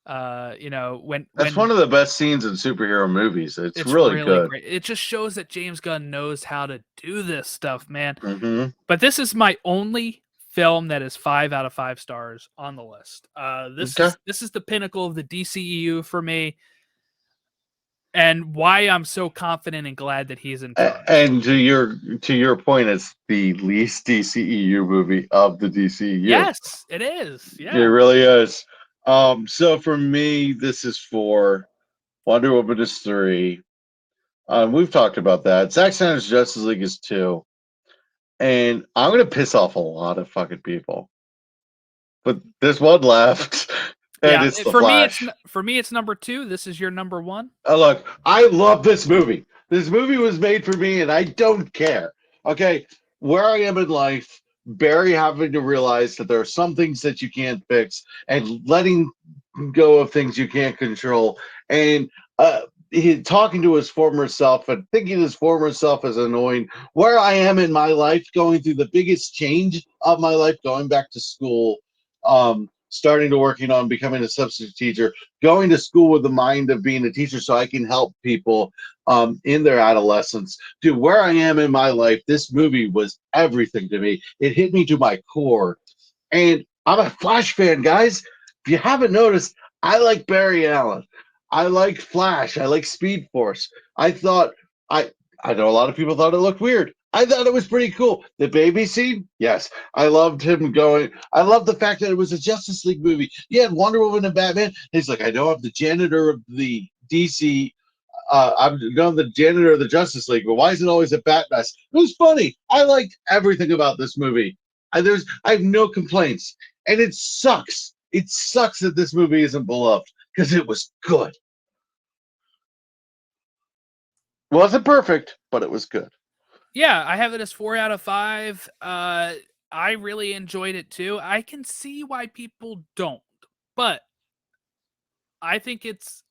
That's when one of the best scenes in superhero movies. It's it's really really good. great. It just shows that James Gunn knows how to do this stuff, man. Hmm. But this is my only film that is 5 out of 5 stars on the list. This Okay. is the pinnacle of the DCEU for me, and why I'm so confident and glad that he's in charge. And to your point, it's the least DCEU movie of the DCEU. Yes, it is. It Yeah. really is. So for me, this is 4. Wonder Woman is 3. We've talked about that. Zack Snyder's Justice League is 2. And I'm gonna piss off a lot of fucking people. But there's one left, and Yeah, it's the Flash. for me it's number 2. This is your number 1. Look, I love this movie. This movie was made for me, and I don't care. Okay, where I am in life, Barry having to realize that there are some things that you can't fix, and letting go of things you can't control, and he talking to his former self and thinking his former self is annoying. Where I am in my life, going through the biggest change of my life, going back to school, starting to working on becoming a substitute teacher, going to school with the mind of being a teacher so I can help people in their adolescence. Dude, where I am in my life, this movie was everything to me. It hit me to my core. And I'm a Flash fan, guys. If you haven't noticed, I like Barry Allen. I like Flash. I like Speed Force. I thought I know a lot of people thought it looked weird. I thought it was pretty cool. The baby scene, yes. I loved him going. I love the fact that it was a Justice League movie. You had Wonder Woman and Batman. He's like, I know I'm the janitor of the DC. I'm the janitor of the Justice League, but why is it always a bat mess? It was funny. I liked everything about this movie. I have no complaints, and it sucks. It sucks that this movie isn't beloved because it was good. Wasn't perfect, but it was good. Yeah, I have it as 4 out of 5. I really enjoyed it too. I can see why people don't, but I think it's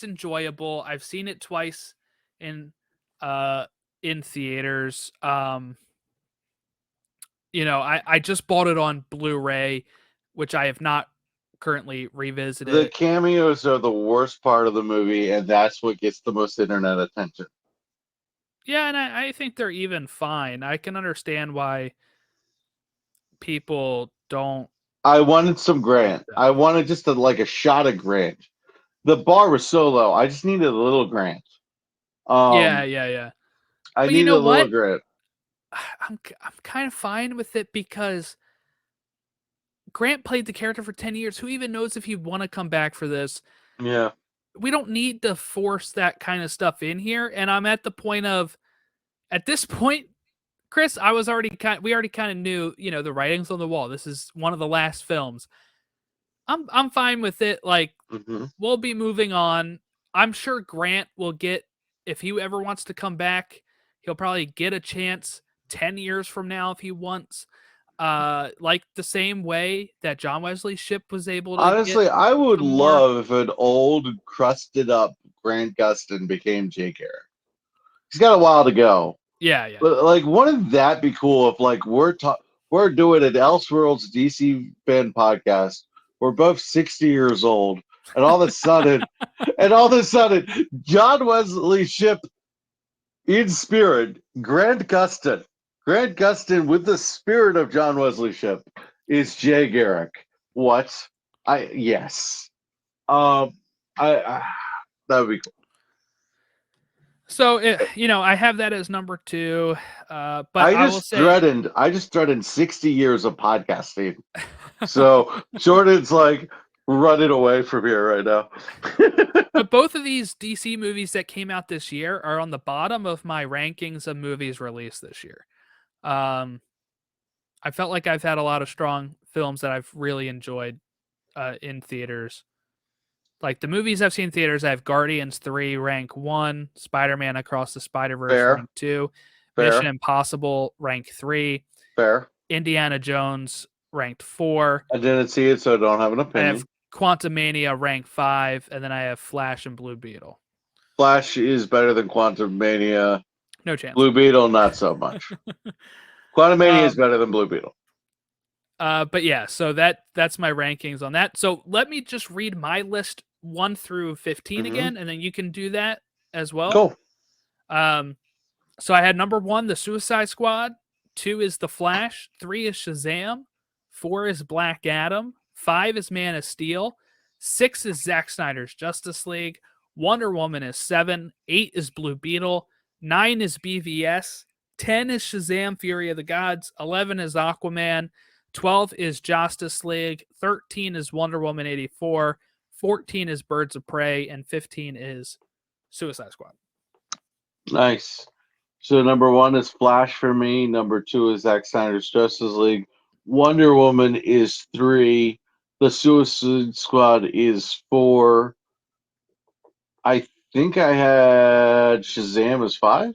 enjoyable. I've seen it twice in uh in theaters. I just bought it on Blu-ray, which I have not currently The revisited. cameos are the worst part of the movie, and that's what gets the most internet attention. Yeah, and I think they're even fine. I can understand why people don't I wanted some like Grant. I them. wanted just like a shot of Grant. The bar was so low. I just needed a little Grant. Yeah, Um, yeah, yeah. I But you needed know a little what? Grant. I'm kind of fine with it because Grant played the character for 10 years. Who even knows if he'd want to come back for this? Yeah. We don't need to force that kind of stuff in here. And I'm at the point of, at this point, Chris, we already kind of knew, the writings on the wall. This is one of the last films. I'm fine with it. Like, Mm-hmm. we'll be moving on. I'm sure Grant will get, if he ever wants to come back, he'll probably get a chance 10 years from now if he wants. Like the same way that John Wesley Shipp was able to get Honestly, I would some more. love if an old, crusted up Grant Gustin became Jay Garrick. He's got a while to go. Yeah, yeah, But like, wouldn't that be cool if like we're doing an Elseworlds DC fan podcast. We're both 60 years old, and all of a sudden, John Wesley Shipp in spirit, Grant Gustin with the spirit of John Wesley Shipp is Jay Garrick. What? Yes. I that would be cool. So I have that as number 2. But I will say, I just dreaded 60 years of podcasting. So Jordan's like running away from here right now. but both of these DC movies that came out this year are on the bottom of my rankings of movies released this year. Um, I felt like I've had a lot of strong films that I've really enjoyed in theaters. Like the movies I've seen in theaters, I have Guardians 3 rank 1, Spider-Man Across the Spider-Verse Fair, rank 2, Mission fair, Impossible rank 3, fair. Indiana Jones ranked 4. I didn't see it, so I don't have an I have opinion. Quantumania rank 5, and then I have Flash and Blue Beetle. Flash is better than Quantum Mania. No chance. Blue Beetle, not so much. Quantum Mania is better than Blue Beetle. But yeah, so that's my rankings on that. So let me just read my list 1 through 15 again, and then you can do that as well. Cool. So I had number 1, The Suicide Squad. 2 is The Flash. 3 is Shazam. 4 is Black Adam. 5 is Man of Steel. 6 is Zack Snyder's Justice League. Wonder Woman is 7. 8 is Blue Beetle. 9 is BVS. 10 is Shazam! Fury of the Gods. 11 is Aquaman. 12 is Justice League. 13 is Wonder Woman 84. 14 is Birds of Prey. And 15 is Suicide Squad. Nice. So number 1 is Flash for me. Number 2 is Zack Snyder's Justice League. Wonder Woman is 3. The Suicide Squad is 4. I think I had Shazam as 5.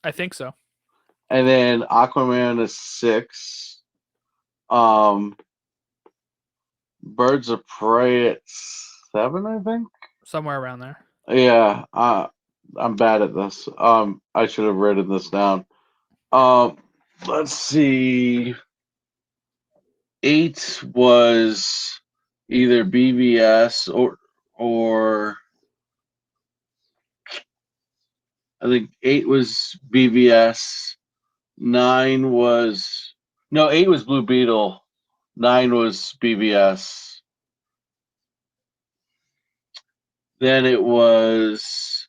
I think so. And then Aquaman is 6. Birds of Prey at 7, I think. Somewhere around there. Yeah, I'm bad at this. I should have written this down. Let's see. 8 was either BVS or I think 8 was BVS. 8 was Blue Beetle. 9 was BVS. Then it was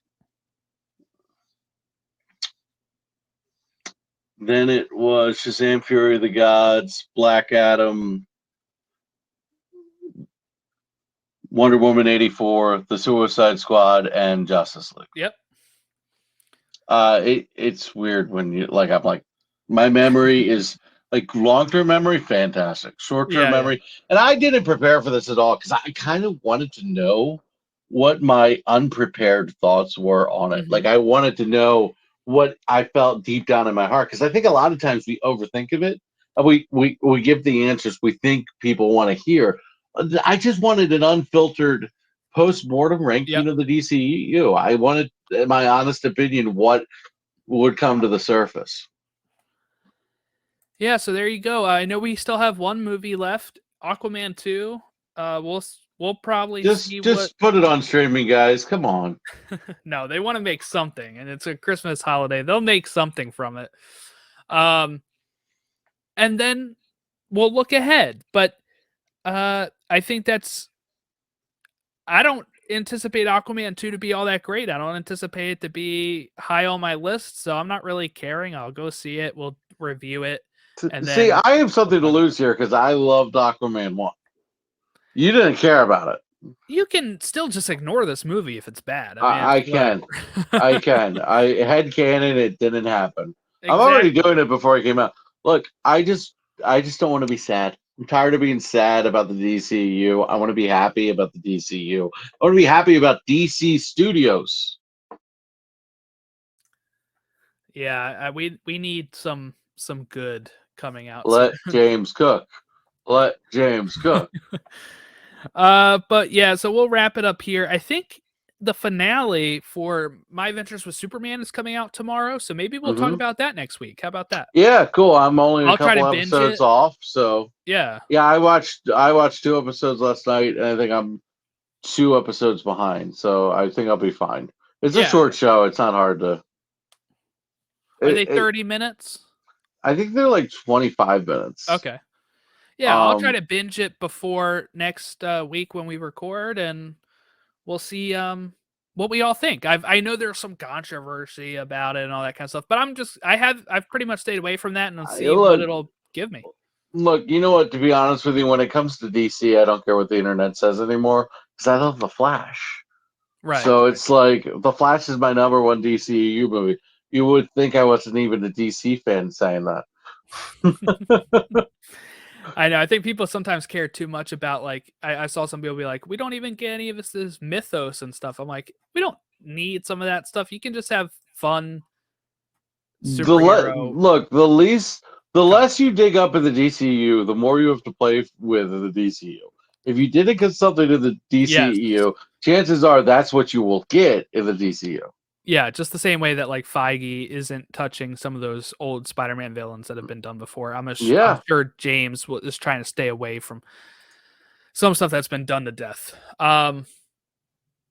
Shazam! Fury of the Gods, Black Adam, Wonder Woman 84, The Suicide Squad, and Justice League. Yep. It's weird when you like. I'm like, my memory is like long-term memory, fantastic. Short-term memory, and I didn't prepare for this at all because I kind of wanted to know what my unprepared thoughts were on it. Like, I wanted to know what I felt deep down in my heart, because I think a lot of times we overthink of it. And we give the answers we think people want to hear. I just wanted an unfiltered post-mortem Yep. ranking of the DCEU. I wanted, in my honest opinion, what would come to the surface. Yeah, so there you go. I know we still have one movie left, Aquaman 2. We'll probably see what Just put it on streaming, guys. Come on. No, they want to make something, and it's a Christmas holiday. They'll make something from it. And then we'll look ahead. But I think I don't anticipate Aquaman 2 to be all that great. I don't anticipate it to be high on my list, so I'm not really caring. I'll go see it. We'll review it. And See, then I have something to lose here because I loved Aquaman 1. You didn't care about it. You can still just ignore this movie if it's bad. I can. I can. I headcanon it didn't happen. Exactly. I'm already doing it before it came out. Look, I just don't want to be sad. I'm tired of being sad about the DCU. I want to be happy about the DCU. I want to be happy about DC Studios. Yeah, we need some good coming out. Let James cook. Let James cook. But yeah, so we'll wrap it up here. I think the finale for My Adventures with Superman is coming out tomorrow, so maybe we'll talk about that next week. How about that? Yeah, cool. I'm only I'll a couple episodes off, so yeah. I watched 2 episodes last night, and I think I'm 2 episodes behind, so I think I'll be fine. It's a short show. It's not hard to. Are they 30 minutes? I think they're like 25 minutes. Okay. Yeah, I'll try to binge it before next week when we record, and we'll see what we all think. I know there's some controversy about it and all that kind of stuff, but I've pretty much stayed away from that and I'll see what it'll give me. Look, you know what? To be honest with you, when it comes to DC, I don't care what the internet says anymore because I love the Flash. Right. So it's like the Flash is my #1 DCEU movie. You would think I wasn't even a DC fan saying that. I know. I think people sometimes care too much about, like, I saw some people be like, we don't even get any of this mythos and stuff. I'm like, we don't need some of that stuff. You can just have fun superhero. The less you dig up in the DCU, the more you have to play with in the DCU. If you didn't get something in the DCEU, chances are that's what you will get in the DCU. Yeah, just the same way that like Feige isn't touching some of those old Spider-Man villains that have been done before. I'm sure James is trying to stay away from some stuff that's been done to death.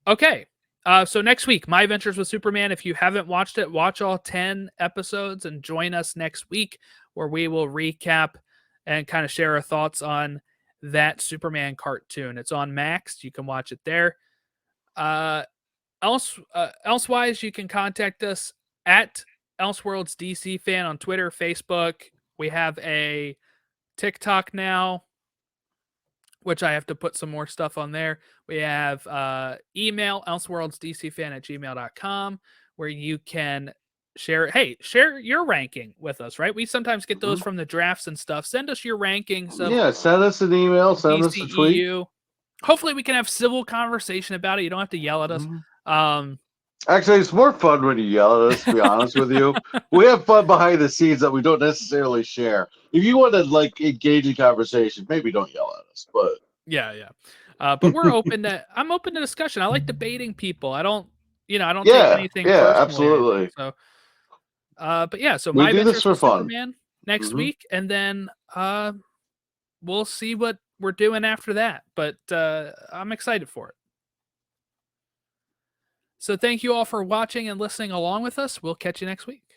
Okay. So next week, My Adventures with Superman. If you haven't watched it, watch all 10 episodes and join us next week where we will recap and kind of share our thoughts on that Superman cartoon. It's on Max. You can watch it there. Elsewise, you can contact us at Elseworlds DC Fan on Twitter, Facebook. We have a TikTok now, which I have to put some more stuff on there. We have email, elseworldsdcfan@gmail.com, where you can share your ranking with us, right? We sometimes get those from the drafts and stuff. Send us your rankings. Send us an email, send us a tweet. Hopefully we can have civil conversation about it. You don't have to yell at us. Actually, it's more fun when you yell at us, to be honest with you. We have fun behind the scenes that we don't necessarily share. If you want to like engage in conversation, maybe don't yell at us. But but we're open to I'm open to discussion. I like debating people. I don't take anything personally. Absolutely. So so we do this for fun. Superman next week, and then we'll see what we're doing after that. But I'm excited for it. So thank you all for watching and listening along with us. We'll catch you next week.